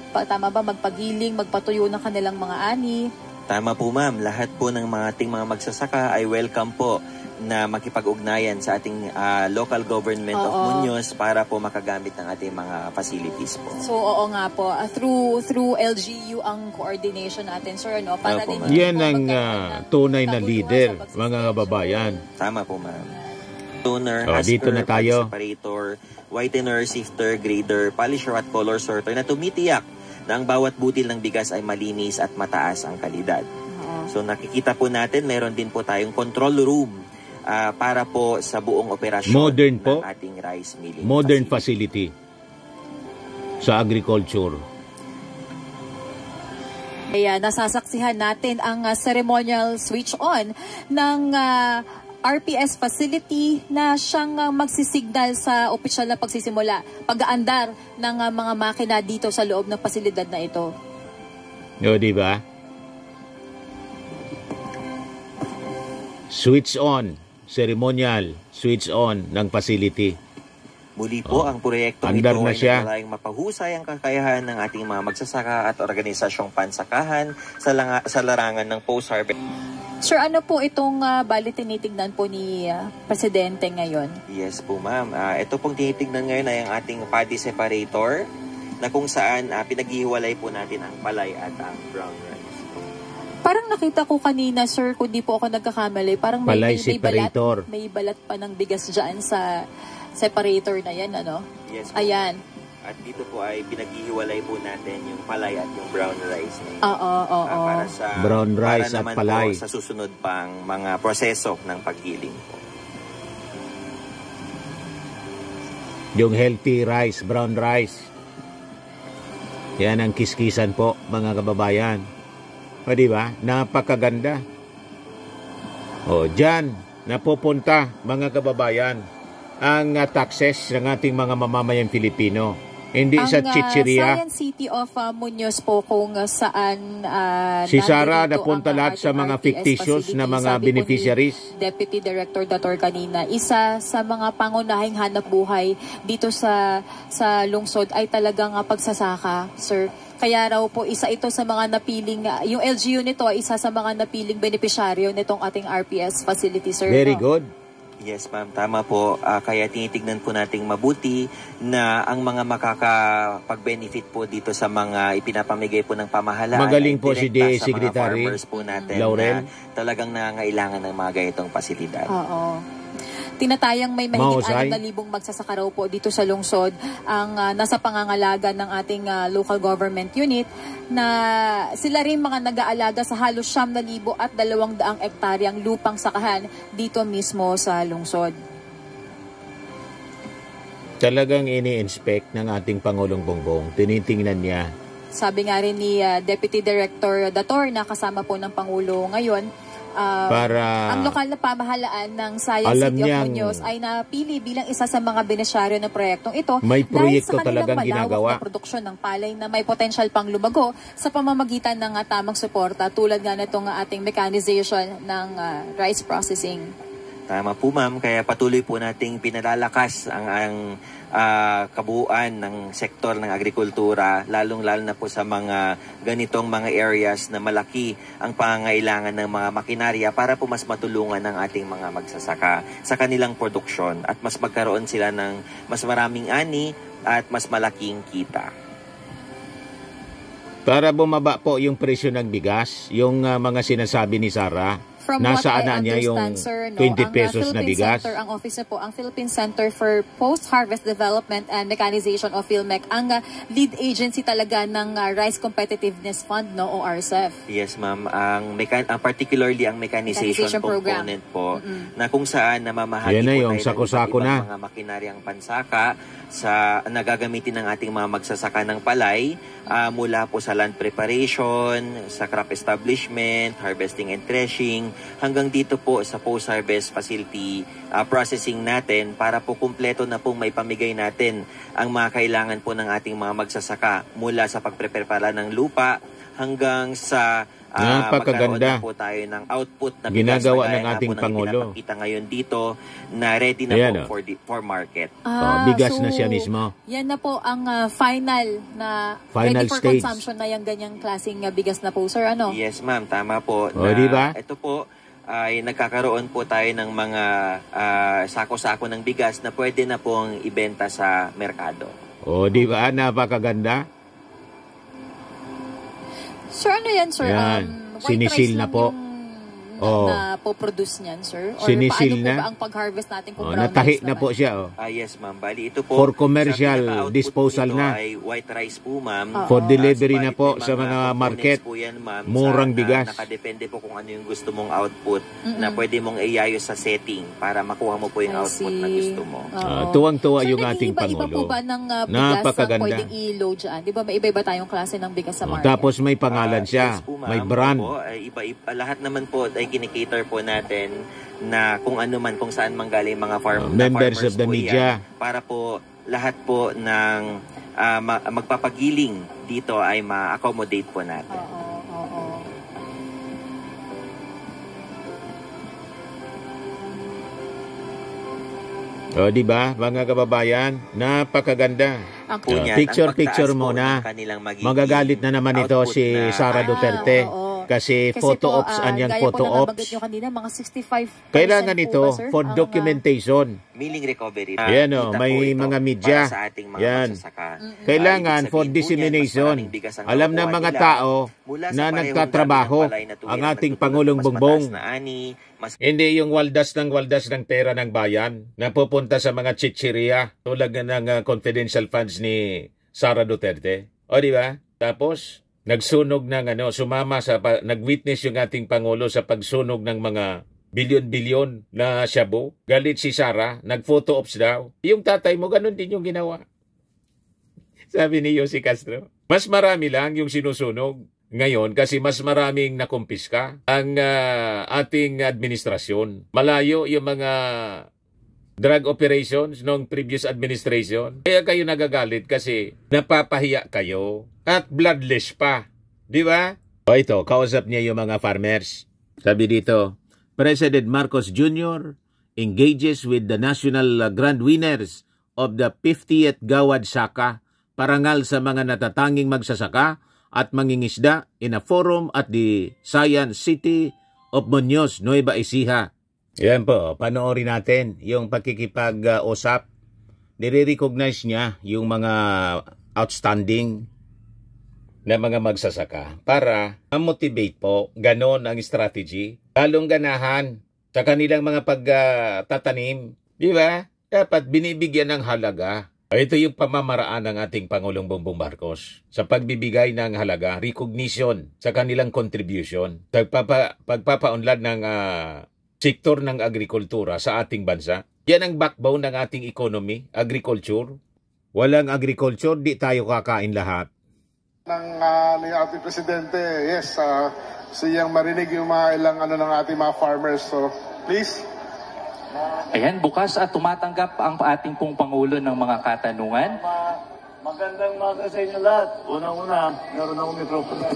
magpagiling, magpatuyo ng kanilang mga ani. Tama po ma'am, lahat po ng ating mga magsasaka ay welcome po na makipag-ugnayan sa ating local government of Muñoz para po makagamit ng ating mga facilities po. So oo nga po, through LGU ang coordination natin, sir, no? Para Opo, din ma'am. Yan ang tunay na leader, mga kababayan. Tama po ma'am. Toner, dito na tayo. Separator, whitener, sifter, grader, polisher at color sorter na tumitiyak na ang bawat butil ng bigas ay malinis at mataas ang kalidad. So nakikita po natin, meron din po tayong control room para po sa buong operasyon Modern ng po. ating rice milling Modern facility sa agriculture. Kaya nasasaksihan natin ang ceremonial switch on ng RPS facility na siyang magsisignal sa opisyal na pagsisimula, pag-aandar ng mga makina dito sa loob ng pasilidad na ito. O, di ba? Switch on, ceremonial, switch on ng facility. Muli po, ang proyektong ito Andar na ay siya. naglalayong mapahusay ang kakayahan ng ating mga magsasaka at organisasyong pansakahan sa larangan ng post-harvest. Sir, ano po itong bali tinitignan po ni Presidente ngayon? Yes po ma'am. Ito pong tinitignan ngayon ay ang ating paddy separator na kung saan pinaghihiwalay po natin ang palay at ang brown rice. Parang nakita ko kanina, sir, kung di po ako nagkakamali, parang Palay separator. May balat pa ng bigas dyan sa separator na yan, ano? Yes po. Ayan. At dito po ay pinaghihiwalay po natin yung palay at yung brown rice. Oo. Para sa Brown rice para at naman palay. Po sa susunod pang mga proseso ng paggiling po. Yung healthy rice, brown rice. Yan ang kiskisan po, mga kababayan. O, di ba? Napakaganda. O, dyan, napupunta, mga kababayan, ang taxes ng ating mga mamamayang Pilipino. Hindi sa chichiria. Science City of Muñoz po kung saan Si Sara nandito napunta ang lahat sa ating mga RPS fictitious na facility. mga Sabi po ni beneficiaries. Deputy Director Dator kanina, isa sa mga pangunahing hanap buhay dito sa lungsod ay talagang pagsasaka, sir. Kaya raw po isa ito sa mga napiling, yung LGU nito ay isa sa mga napiling beneficiaryo nitong ating RPS facility, sir. Very good. Yes ma'am, tama po. Kaya tinitignan po nating mabuti na ang mga makakapag-benefit po dito sa mga ipinapamigay po ng pamahalaan. Magaling po si DA sa mga Secretary farmers po natin Laurel. na talagang nangangailangan ng mga ganitong pasilidad. Oo. Tinatayang may mahigit Mahusay. 6,000 magsasaka raw po dito sa lungsod ang nasa pangangalaga ng ating local government unit na sila rin mga nag-aalaga sa halos 9,000 at 200 ektaryang lupang sakahan dito mismo sa lungsod. Talagang ini-inspect ng ating Pangulong Bongbong. Tinitingnan niya. Sabi nga rin ni Deputy Director Dator na kasama po ng Pangulo ngayon, para ang lokal na pamahalaan ng Sayang alam City of niyang Muñoz ay napili bilang isa sa mga benesyaryo ng proyektong ito may proyekto dahil sa kanilang talagang malawak ginagawa na produksyon ng palay na may potensyal pang lumago sa pamamagitan ng tamang suporta tulad nga nitong ating mechanization ng rice processing. Tama po ma'am, kaya patuloy po nating pinalalakas ang kabuuan ng sektor ng agrikultura, lalong-lalo na po sa mga ganitong mga areas na malaki ang pangangailangan ng mga makinarya para po mas matulungan ng ating mga magsasaka sa kanilang produksyon at mas magkaroon sila ng mas maraming ani at mas malaking kita. para bumaba po yung presyo ng bigas, yung mga sinasabi ni Sara. From Nasaan what I na niya yung understand, sir, 20 pesos na bigas? Center, ang office na po, ang Philippine Center for Post-Harvest Development and Mechanization of PhilMec, ang lead agency talaga ng Rice Competitiveness Fund, no, o RCEF. Yes, ma'am. Ang particularly ang mechanization component po, na kung saan namamahagi yan na po yung tayo sako-sako ng na mga makinaryang pansaka sa nagagamitin ng ating mga magsasaka ng palay, mula po sa land preparation, sa crop establishment, harvesting and threshing, hanggang dito po sa post-harvest facility processing natin para po kumpleto na pong may pamigay natin ang mga kailangan po ng ating mga magsasaka mula sa pagpreprepara ng lupa hanggang sa napakaganda po tayo ng output na ginagawa ng ating Pangulo. Pinapakita ngayon dito na ready na ayan, po for market. Bigas na siya mismo. Yan na po ang final ready for stage. Consumption na yung ganyang klaseng bigas na po, sir. Ano? Yes, ma'am. Tama po. Diba? Ito po ay nagkakaroon po tayo ng mga sako-sako ng bigas na pwede na pong ibenta sa merkado. Di ba? Napakaganda. Sir, ano yan, sir? White Sinisil rice na po. Na po-produce niyan, sir? Or Sinisil paano na. Po ba ang pag-harvest natin kung brown natahi rice na po siya. Yes, ma'am. Bali, ito po. For commercial disposal na. Ay white rice po, ma'am. For delivery na po sa mga market. Po yan, ma'am, murang bigas. Nakadepende po kung ano yung gusto mong output na pwede mong iayos sa setting para makuha mo po yung output na gusto mo. Tuwang-tuwa Sir, yung ating Pangulo. Iba po ba ng bigas ang pwedeng i-load dyan? Di ba may iba-iba tayong klase ng bigas sa market? Tapos may pangalan siya. Yes po, may brand. Po, lahat naman po ay kinikater po natin na kung ano man, kung saan manggaling mga members of the media. Para po lahat po ng magpapagiling dito ay ma-accommodate po natin. Di ba, mga kababayan? Napakaganda. Picture muna. Magagalit na naman ito si Sara Duterte. Kasi photo ops, anyang photo ops. Kanina, mga 65% kailangan ito ba, sir? for documentation. Milling recovery. Yan may mga media. Yan. Kailangan for dissemination. Alam ng mga tao na nagtatrabaho ang ating Pangulong Bongbong. Hindi yung waldas ng pera ng bayan na pupunta sa mga chichiriya tulad ng confidential funds ni Sara Duterte. Di ba? Tapos nagsunog ng nag-witness yung ating Pangulo sa pagsunog ng mga bilyon-bilyon na shabu. Galit si Sara, nag-photo ops daw. Yung tatay mo, ganun din yung ginawa. Sabi ni Yossi Castro. Mas marami lang yung sinusunog ngayon kasi mas maraming nakumpiska ang ating administrasyon. Malayo yung mga drug operations noong previous administration. Kaya kayo nagagalit kasi napapahiya kayo at bloodless pa. Di ba? Ito, kausap niya yung mga farmers. Sabi dito, President Marcos Jr. engages with the national grand winners of the 50th Gawad Saka, parangal sa mga natatanging magsasaka at mangingisda in a forum at the Sayang City of Muñoz, Nueva Ecija. Yan po, panoorin natin yung pagkikipag-usap. Nire-recognize niya yung mga outstanding na mga magsasaka para ma-motivate po. Ganon ang strategy. Lalong ganahan sa kanilang mga pagtatanim. Di ba? Dapat binibigyan ng halaga. Ito yung pamamaraan ng ating Pangulong Bongbong Marcos sa pagbibigay ng halaga, recognition sa kanilang contribution, pagpapaunlad ng sektor ng agrikultura sa ating bansa. Yan ang backbone ng ating economy, agriculture. Walang agriculture, di tayo kakain lahat. Ni ating presidente, yes, siyang marinig yung mga ilang ano ng ating mga farmers. So, please. Ayan, bukas at tumatanggap ang ating pong Pangulo ng mga katanungan. Magandang umaga sa inyo lahat. Unang-una, meron akong mikropono.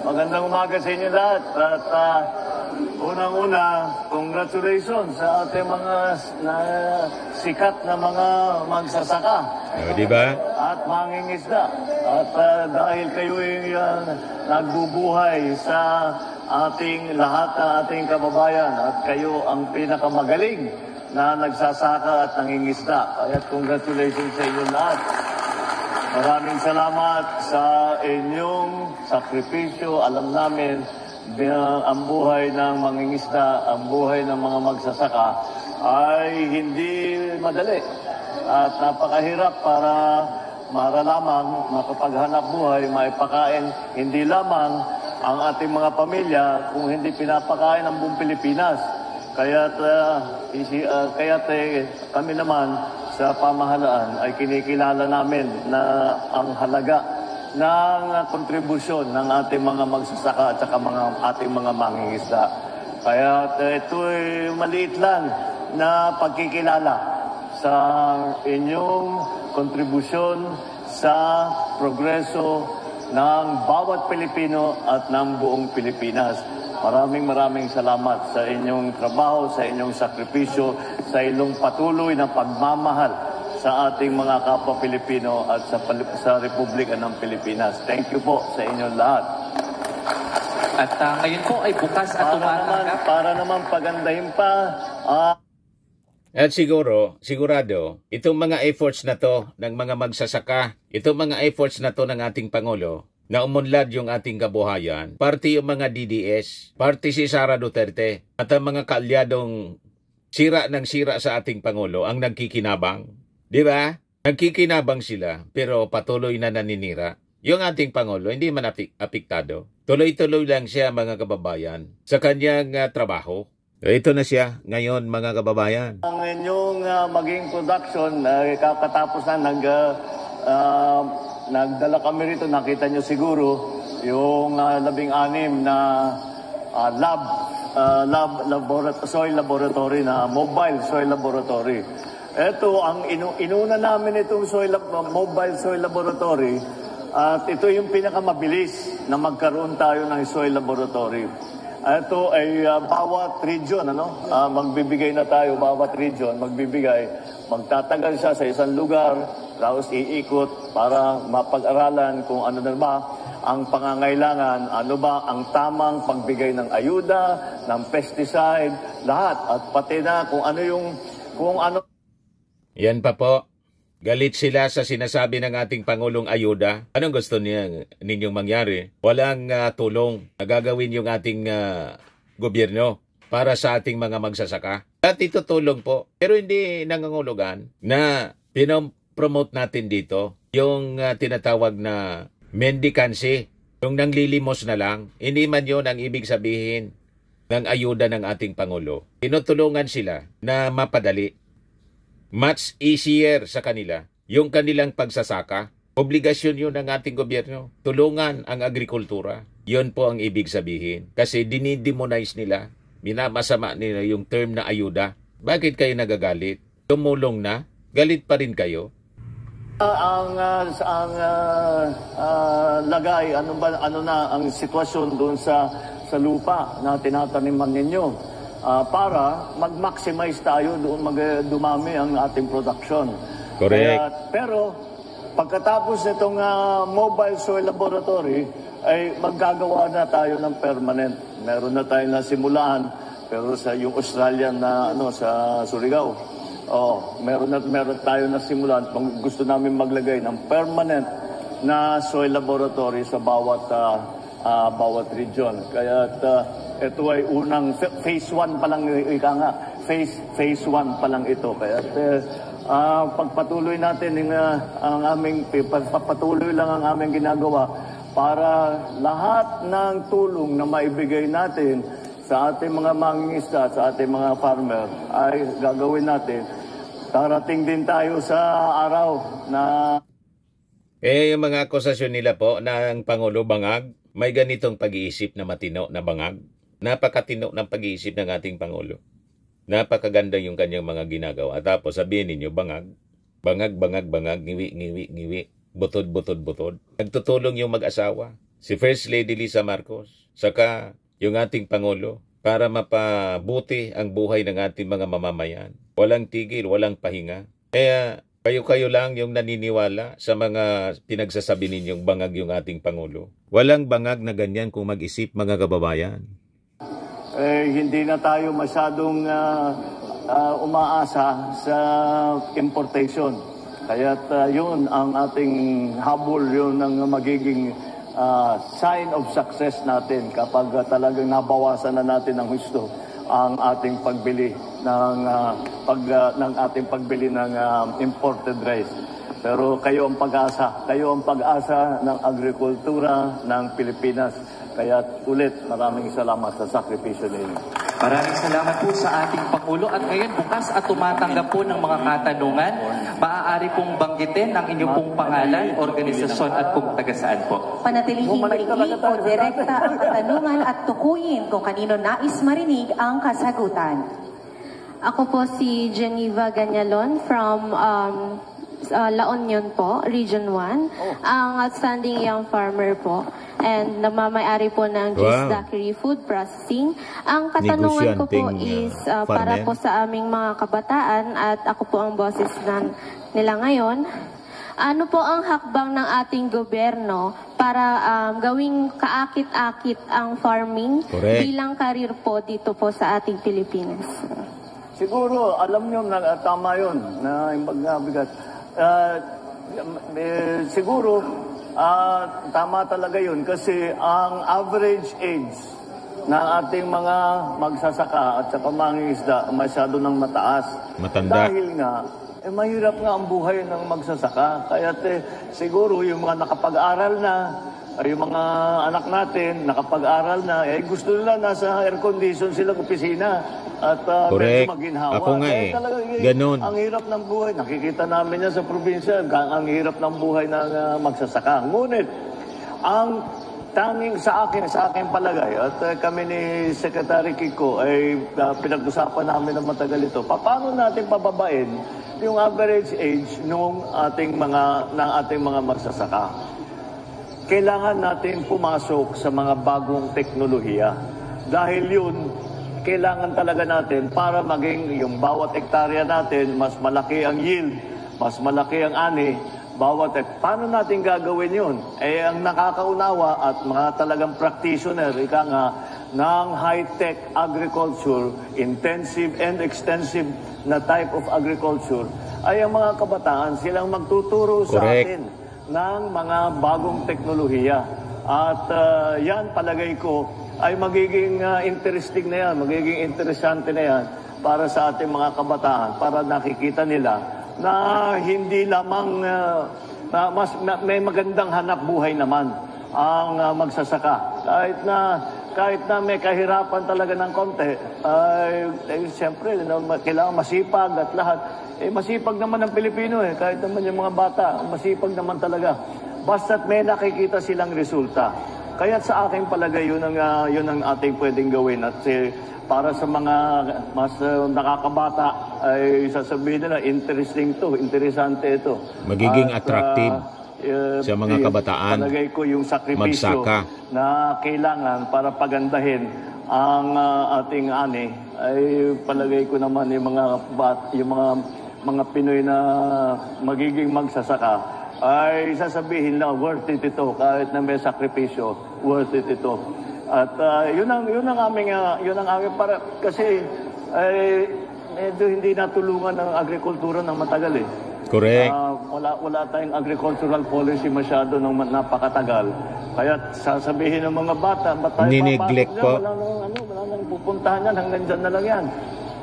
Magandang umaga sa inyo lahat. At unang-una, congratulations sa ating mga sikat na mga magsasaka. Di ba? At mangingisda. At dahil kayo nagbubuhay sa ating lahat na ating kababayan at kayo ang pinakamagaling na nagsasaka at nangingisda. Kaya congratulations sa inyo lahat. Maraming salamat sa inyong sakripisyo. Alam namin ang buhay ng mangingisda, ang buhay ng mga magsasaka ay hindi madali at napakahirap para lamang makapaghanap buhay, maipakain hindi lamang ang ating mga pamilya kung hindi pinapakain ang buong Pilipinas. Kaya't kami naman sa pamahalaan ay kinikilala namin na ang halaga ng kontribusyon ng ating mga magsasaka at saka ating mga mangingisda. Kaya ito ay maliit lang na pagkikilala sa inyong kontribusyon sa progreso ng bawat Pilipino at ng buong Pilipinas. Maraming salamat sa inyong trabaho, sa inyong sakripisyo, sa inyong patuloy na pagmamahal sa ating mga kapwa Pilipino at sa Republika ng Pilipinas. Thank you po sa inyong lahat. At ngayon po ay bukas at tumatanggap. Para naman pagandahin pa, At sigurado, itong mga efforts na to ng mga magsasaka, itong mga efforts na to ng ating Pangulo, na umunlad yung ating kabuhayan, parte yung mga DDS, parte si Sara Duterte, at ang mga kaalyadong sira sa ating Pangulo ang nagkikinabang. Di ba? Nagkikinabang sila, pero patuloy na naninira. Yung ating Pangulo, hindi man apektado. Tuloy-tuloy lang siya, mga kababayan, sa kanyang trabaho. Ito na siya ngayon, mga kababayan. Ang inyong maging production, kakatapos na nagdala kami rito, nakita nyo siguro, yung 16 na soil laboratory na mobile soil laboratory. Ito, ang inuna namin itong mobile soil laboratory, at ito yung pinakamabilis na magkaroon tayo ng soil laboratory. Ito ay bawat region, magbibigay na tayo, bawat region, magtatagal siya sa isang lugar, tapos iikot para mapag-aralan kung ano na ba ang pangangailangan, ano ba ang tamang pagbigay ng ayuda, ng pesticide, lahat. At pati na kung ano. Yan pa po. Galit sila sa sinasabi ng ating Pangulong ayuda. Anong gusto ninyong mangyari? Walang tulong na gagawin yung ating gobyerno para sa ating mga magsasaka. At itutulong po. Pero hindi nangangulugan na pinopromote natin dito yung tinatawag na mendicancy. Yung nanglilimos na lang. Hindi man yun ang ibig sabihin ng ayuda ng ating Pangulo. Tinutulungan sila na mapadali. Much easier sa kanila yung kanilang pagsasaka. Obligasyon yun ng ating gobyerno. Tulungan ang agrikultura. Yun po ang ibig sabihin. Kasi dinidemonize nila, minamasama nila yung term na ayuda. Bakit kayo nagagalit? Tumulong na? Galit pa rin kayo? Ang lagay, ano na ang sitwasyon doon sa lupa na tinataniman ninyo? Para mag-maximize tayo doon dumami ang ating production. Correct. Pero pagkatapos nitong mobile soil laboratory ay maggagawa na tayo ng permanent. Meron na tayo na simulaan pero sa yung Australian na sa Surigao. Meron tayo na simulan. Gusto namin maglagay ng permanent na soil laboratory sa bawat region. Kaya ito ay unang phase 1 pa lang, phase 1 pa lang ito. Kaya pagpatuloy natin pagpatuloy lang ang aming ginagawa para lahat ng tulong na maibigay natin sa ating mga mangingisda, sa ating mga farmer ay gagawin natin. Darating din tayo sa araw na yung mga akusasyon nila po ng Pangulo Bangag, may ganitong pag-iisip na matino na bangag. Napakatino ng pag-iisip ng ating Pangulo. Napakaganda yung kanyang mga ginagawa. Tapos sabihin ninyo, bangag. Bangag, bangag, bangag, ngiwi, ngiwi, ngiwi. Butod, butod, butod. Nagtutulong yung mag-asawa. Si First Lady Lisa Marcos. Saka yung ating Pangulo. Para mapabuti ang buhay ng ating mga mamamayan. Walang tigil, walang pahinga. Kaya kayo lang yung naniniwala sa mga pinagsasabi ninyong bangag yung ating Pangulo. Walang bangag na ganyan kung mag-isip mga kababayan. Hindi na tayo masyadong umaasa sa importation. Kaya't yun ang ating habol, yun ang magiging sign of success natin kapag talagang nabawasan na natin ng husto ang ating pagbili ng ating pagbili ng imported rice. Pero kayo ang pag-asa ng agrikultura ng Pilipinas. Kaya ulit, maraming salamat sa sakripisyo ninyo. Maraming salamat po sa ating Pangulo. At ngayon, bukas at tumatanggap po ng mga katanungan, maaari pong banggitin ang inyong pong pangalan, organisasyon at kung taga-saan po. Panatilihing maigi o direkta ang katanungan at tukuyin kung kanino nais marinig ang kasagutan. Ako po si Geneva Ganyalon from La Union po, Region 1. Ang outstanding young farmer po. And namamayari po ng Gis Daiquiri Food Processing. Ang katanungan ko po is para po sa aming mga kabataan at ako po ang boses nila ngayon. Ano po ang hakbang ng ating gobyerno para gawing kaakit-akit ang farming bilang karir po dito po sa ating Pilipinas? Siguro, alam nyo na tama yun na magbigat. Siguro, tama talaga yun kasi ang average age ng ating mga magsasaka at saka mangingisda masyado nang mataas. Matanda. Dahil nga, mahirap nga ang buhay ng magsasaka. Kaya siguro yung mga nakapag-aral na, yung mga anak natin, nakapag-aral na, gusto nila nasa air condition silang opisina at medyo maginhawa. Ako nga ganun. Ang hirap ng buhay. Nakikita namin yan sa probinsya. Ang hirap ng buhay ng magsasaka. Ngunit, ang tanging sa akin palagay, at kami ni Secretary Kiko ay pinag-usapan namin ng matagal ito, paano natin pababain yung average age ng ating mga magsasaka? Kailangan natin pumasok sa mga bagong teknolohiya. Dahil yun, kailangan talaga natin para maging yung bawat hektarya natin, mas malaki ang yield, mas malaki ang ani, paano natin gagawin yun? Ang nakakaunawa at mga talagang practitioner, ika nga, ng high-tech agriculture, intensive and extensive na type of agriculture, ay ang mga kabataan, silang magtuturo sa atin ng mga bagong teknolohiya. At yan, palagay ko, ay magiging interesting na yan, magiging interesante na yan para sa ating mga kabataan, para nakikita nila na hindi lamang may magandang hanap buhay naman ang magsasaka. Kahit na may kahirapan talaga ng konti, siyempre, kailangan masipag at lahat. Masipag naman ang Pilipino kahit naman yung mga bata, masipag naman talaga. Basta't may nakikita silang resulta. Kaya sa aking palagay, yun ang ating pwedeng gawin. At para sa mga mas nakakabata, ay sasabihin nila, interesante ito. Magiging attractive sa mga kabataan. Palagay ko yung sakripisyo na kailangan para pagandahin ang ating ani, ay palagay ko naman yung mga Pinoy na magiging magsasaka, ay sasabihin na worth it ito, kahit na may sakripisyo, worth it ito. At yun ang aming para kasi medyo hindi natulungan ng agrikultura ng matagal Correct. Wala tayong agricultural policy masyado ng napakatagal. Kaya sasabihin ng mga bata, ba't tayo nineglect po? Wala nang pupuntahan yan, hanggang dyan na lang yan.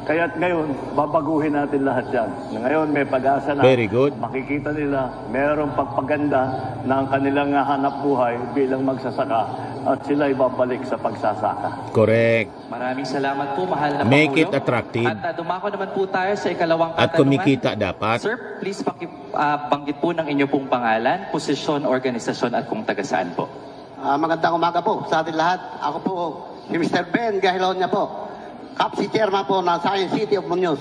Kaya ngayon, babaguhin natin lahat yan. Ngayon, may pag-asa na. Very good. Makikita nila, mayroong pagpaganda ng kanilang hanap buhay bilang magsasaka at sila ibabalik sa pagsasaka. Correct. Maraming salamat po, mahal na Pangulo. Make it attractive. At dumako naman po tayo sa ikalawang katanungan. At kumikita dapat. Sir, please banggit po ng inyo pong pangalan, posisyon, organisasyon at kung taga saan po. magandang umaga po sa ating lahat. Ako po si Mr. Ben Gahilonia po, CAPC Chairman po ng Science City of Muñoz.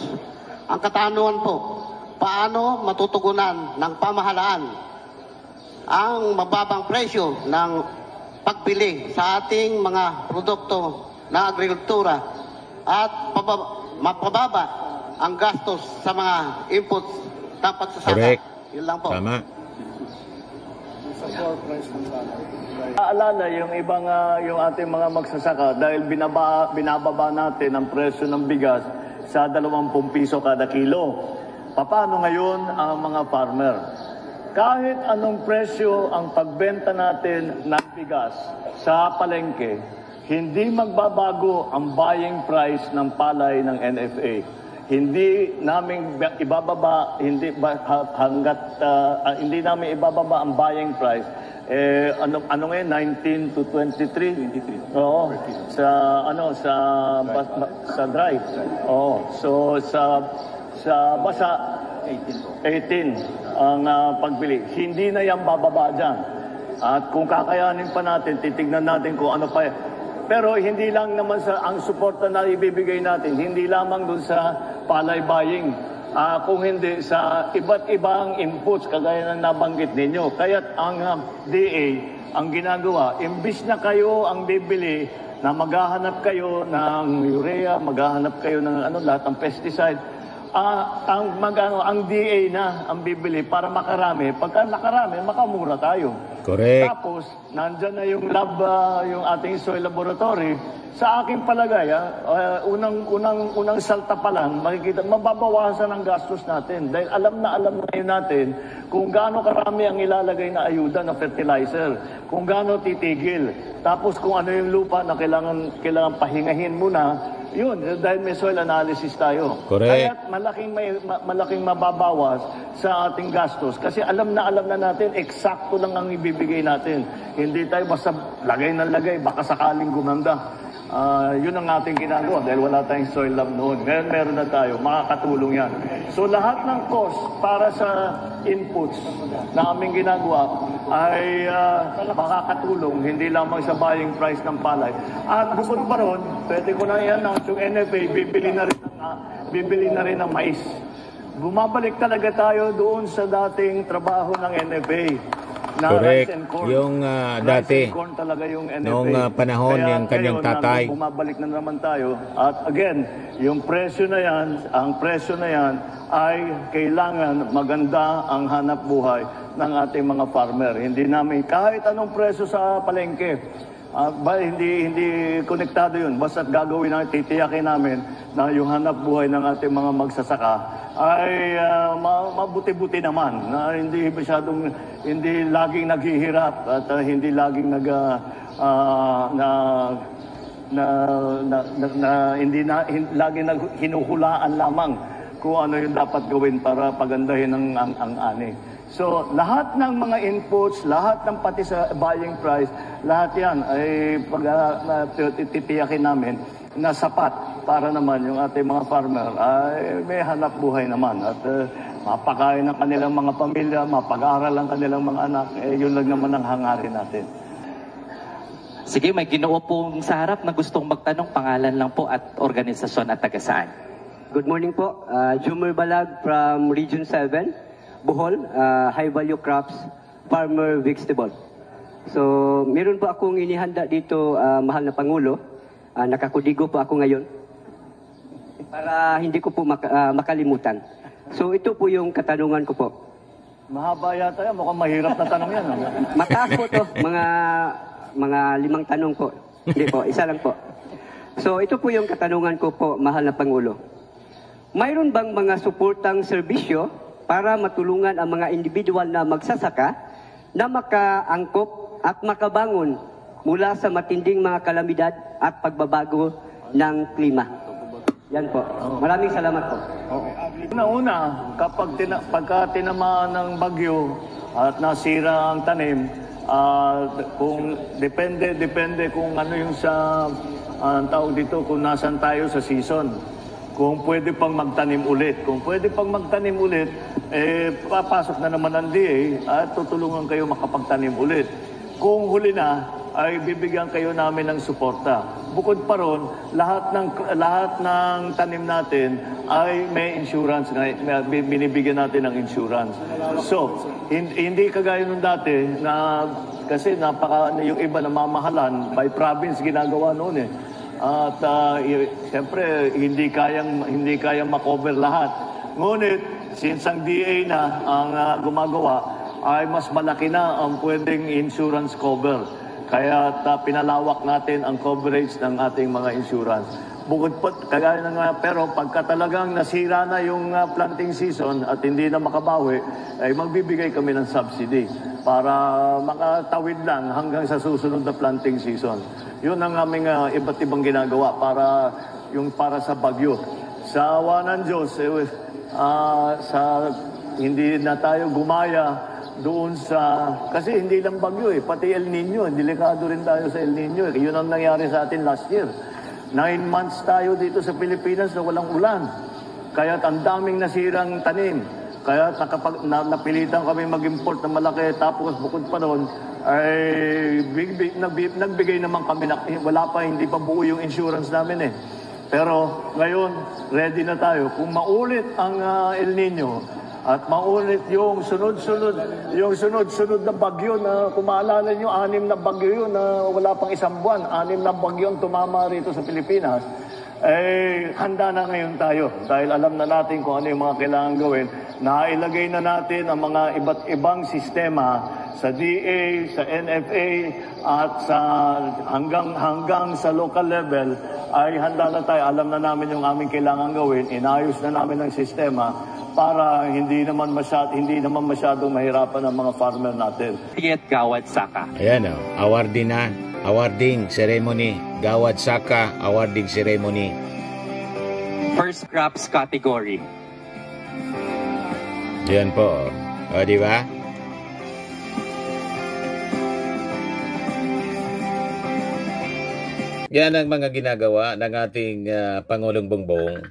Ang katanungan po, paano matutugunan ng pamahalaan ang mababang presyo ng pagbili sa ating mga produkto na agrikultura at mapababa ang gastos sa mga inputs ng pagsasaka. Correct. Yun lang po. Tama. Aalala yung ibang yung ating mga magsasaka dahil binababa natin ang presyo ng bigas sa 20 piso kada kilo. Paano ngayon ang mga farmer? Kahit anong presyo ang pagbenta natin ng bigas sa palengke, hindi magbabago ang buying price ng palay ng NFA. Hindi namin ibababa, hindi namin ibababa ang buying price. Ano ngayon, 19 to 23? Oo. Sa dry. Oo. So sa basa 18 ang pagbili. Hindi na yan bababa dyan. At kung kakayanin pa natin, titignan natin kung ano pa. Pero hindi lang naman ang suporta na ibibigay natin, hindi lamang dun sa palay buying, kung hindi sa iba't ibang inputs kagaya ng nabanggit ninyo. Kaya't ang DA, ang ginagawa, imbis na kayo ang bibili, na maghahanap kayo ng urea, maghahanap kayo ng lahat ng pesticide, ang DA na ang bibili para makarami. Pagka nakarami, makamura tayo. Correct. Tapos, nandyan na yung lab, yung ating soil laboratory. Sa aking palagay, unang salta pa lang, makikita, mababawasan ang gastos natin. Dahil alam na ngayon natin kung gaano karami ang ilalagay na ayuda na fertilizer, kung gaano titigil. Tapos kung ano yung lupa na kailangan pahingahin muna, yun, dahil may soil analysis tayo. Correct. Kaya malaking mababawas sa ating gastos. Kasi alam na natin, eksakto lang ang ibibigay natin. Hindi tayo basta lagay ng lagay, baka sakaling gumanda. Yun ang ating ginagawa dahil wala tayong soil lab noon. Ngayon meron na tayo, makakatulong yan. So lahat ng cost para sa inputs na aming ginagawa ay makakatulong, hindi lamang sa buying price ng palay. At bukod pa ron, pwede ko na yan yung NFA, bibili na rin ng mais. Bumabalik talaga tayo doon sa dating trabaho ng NFA. Correct. Yung dati, talaga yung NFA. noong panahon yung kanyang tatay. Bumabalik na naman tayo. At again, yung presyo na yan, ang presyo na yan ay kailangan maganda ang hanap buhay ng ating mga farmer. Hindi namin, kahit anong presyo sa palengke, hindi konektado yun. Basta gagawin natin, titiyakin namin na yung hanap buhay ng ating mga magsasaka ay mabuti-buti naman. Na hindi laging naghihirap at hindi laging hindi laging hinuhulaan lamang kung ano yung dapat gawin para pagandahin ang ani. So, lahat ng mga inputs, lahat ng pati sa buying price, lahat yan ay titiyakin namin na sapat para naman yung ating mga farmer ay may hanap buhay naman at mapakain ng kanilang mga pamilya, mapag-aaral ang kanilang mga anak, yun lang naman ang hangarin natin. Sige, may ginoo pong sa harap na gustong magtanong, pangalan lang po at organisasyon at taga-saan. Good morning po, Jumar Balag from Region 7. Bohol, High Value Crops, Farmer Vegetable. So, meron po akong inihanda dito, mahal na Pangulo. Nakakudigo po ako ngayon para hindi ko po makalimutan. So, ito po yung katanungan ko po. Mahaba yata yan, mukhang mahirap na tanong yan. Mataas po to, mga 5 tanong po. Hindi po, isa lang po. So, ito po yung katanungan ko po, mahal na Pangulo. Mayroon bang mga suportang serbisyo para matulungan ang mga individual na magsasaka na makaangkop at makabangon mula sa matinding mga kalamidad at pagbabago ng klima? Yan po. Maraming salamat po. Una, pagka tinamaan ng bagyo at nasira ang tanim, kung depende kung ano yung sa tawag dito, kung nasan tayo sa season. Kung pwede pang magtanim ulit. Kung pwede pang magtanim ulit, papasok na naman ang DA at tutulungan kayo makapagtanim ulit. kung huli na, ay bibigyan kayo namin ng suporta. Bukod pa ron, lahat ng tanim natin ay may insurance, binibigyan natin ng insurance. So, hindi kagaya nung dati na kasi yung iba namamahalan, by province ginagawa noon eh. At siyempre, hindi kayang makover lahat. Ngunit, since ang DA na ang gumagawa, ay mas malaki na ang pwedeng insurance cover. Kaya pinalawak natin ang coverage ng ating mga insurance. Bukod po, pero pagka talagang nasira na yung planting season at hindi na makabawi, ay magbibigay kami ng subsidy para makatawid lang hanggang sa susunod na planting season. Yun ang aming iba't ibang ginagawa para sa bagyo. Sa awa ng Diyos, hindi na tayo gumaya doon kasi hindi lang bagyo pati El Nino, delikado rin tayo sa El Nino. Yun ang nangyari sa atin last year. 9 months tayo dito sa Pilipinas na walang ulan. Kaya ang daming nasirang tanim. Kaya napilitan kami mag-import na malaki. Tapos bukod pa doon, ay nagbigay naman kami hindi pa buo yung insurance namin Pero ngayon, ready na tayo. Kung maulit ang El Nino, at maulit yung sunod-sunod na bagyo na kung maalala nyo, 6 na bagyo yun na wala pang isang buwan, 6 na bagyo ang tumama rito sa Pilipinas, handa na ngayon tayo. Dahil alam na natin kung ano yung mga kailangan gawin. Nailagay na natin ang mga iba't ibang sistema sa DA, sa NFA, at hanggang sa local level, ay handa na tayo. Alam na namin yung aming kailangan gawin. Inayos na namin ang sistema para hindi naman masyadong mahirapan ang mga farmer natin. Gawad Saka. Ayan awarding ceremony. Gawad Saka awarding ceremony. First crops category. Yan po. O, di ba? Yan ang mga ginagawa ng ating Pangulong Bongbong.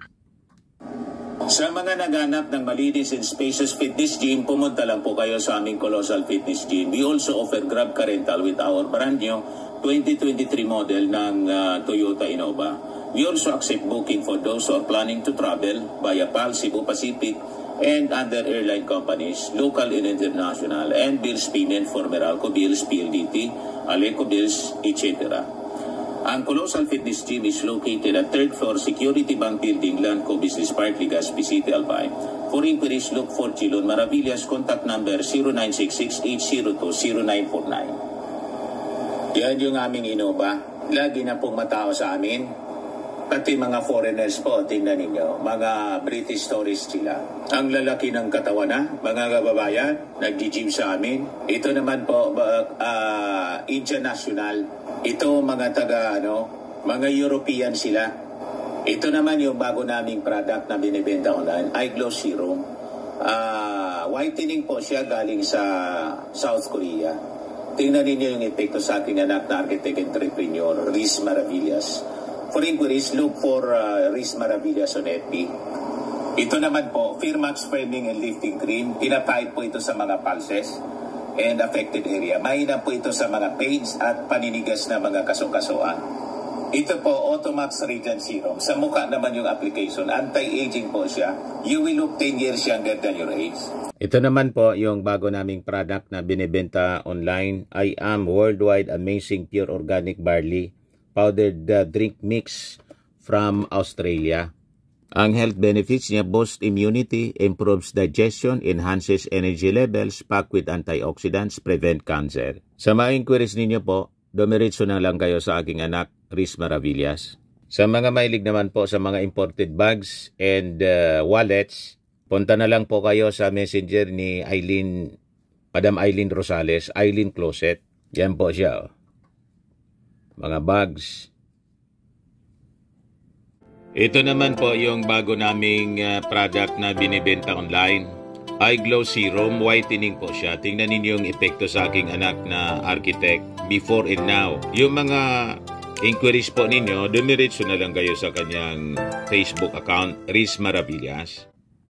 Sa mga naghanap ng malinis and spacious fitness gym, pumunta lang po kayo sa aming Colossal Fitness Gym. We also offer Grab Car Rental with our brand new 2023 model ng Toyota Innova. We also accept booking for those who are planning to travel via PAL, Cebu Pacific, and other airline companies, local and international, and bills payment for Meralco Bills, PLDT, Aleco Bills, etc. Ang Colossal Fitness Gym is located at 3rd floor Security Bank Building, Lanco Business Park, Legazpi City, Albay. For inquiries, look for Chilon Maravillas. Contact number 0966-802-0949. Yan yung aming Innova. Lagi na pong matao sa amin. Pati mga foreigners po, tingnan ninyo. Mga British tourists sila. Ang lalaki ng katawan mga kababayan, nag-gym sa amin. Ito naman po, international. Ito mga mga European sila. Ito naman yung bago naming product na binibenta online, iGlow Serum. Whitening po siya galing sa South Korea. Tingnan niyo yung epekto sa aking anak na architect entrepreneur, Riz Maravillas. For inquiries, look for Riz Maravillas on FB. Ito naman po, Firmax Framing and Lifting Cream. Pinapahid po ito sa mga pulses and affected area. Mahina po ito sa mga pains at paninigas na mga kaso-kasoan. Ito po, Automax Radiant Serum. Sa mukha naman yung application. Anti-aging po siya. You will look 10 years younger than your age. Ito naman po yung bago naming product na binibenta online. I Am Worldwide Amazing Pure Organic Barley Powdered Drink Mix from Australia. Ang health benefits niya, boost immunity, improves digestion, enhances energy levels, packed with antioxidants, prevent cancer. Sa mga inquiries ninyo po, dumiretso na lang kayo sa aking anak, Riz Maravillas. Sa mga mahilig naman po sa mga imported bags and wallets, punta na lang po kayo sa messenger ni Madam Eileen Rosales, Eileen Closet. Yan po siya. Mga bags. Ito naman po yung bago naming product na binibenta online. iGlow Serum, whitening po siya. Tingnan ninyo yung epekto sa aking anak na architect before and now. Yung mga inquiries po ninyo, dumiretso na lang kayo sa kanyang Facebook account, Riz Maravillas.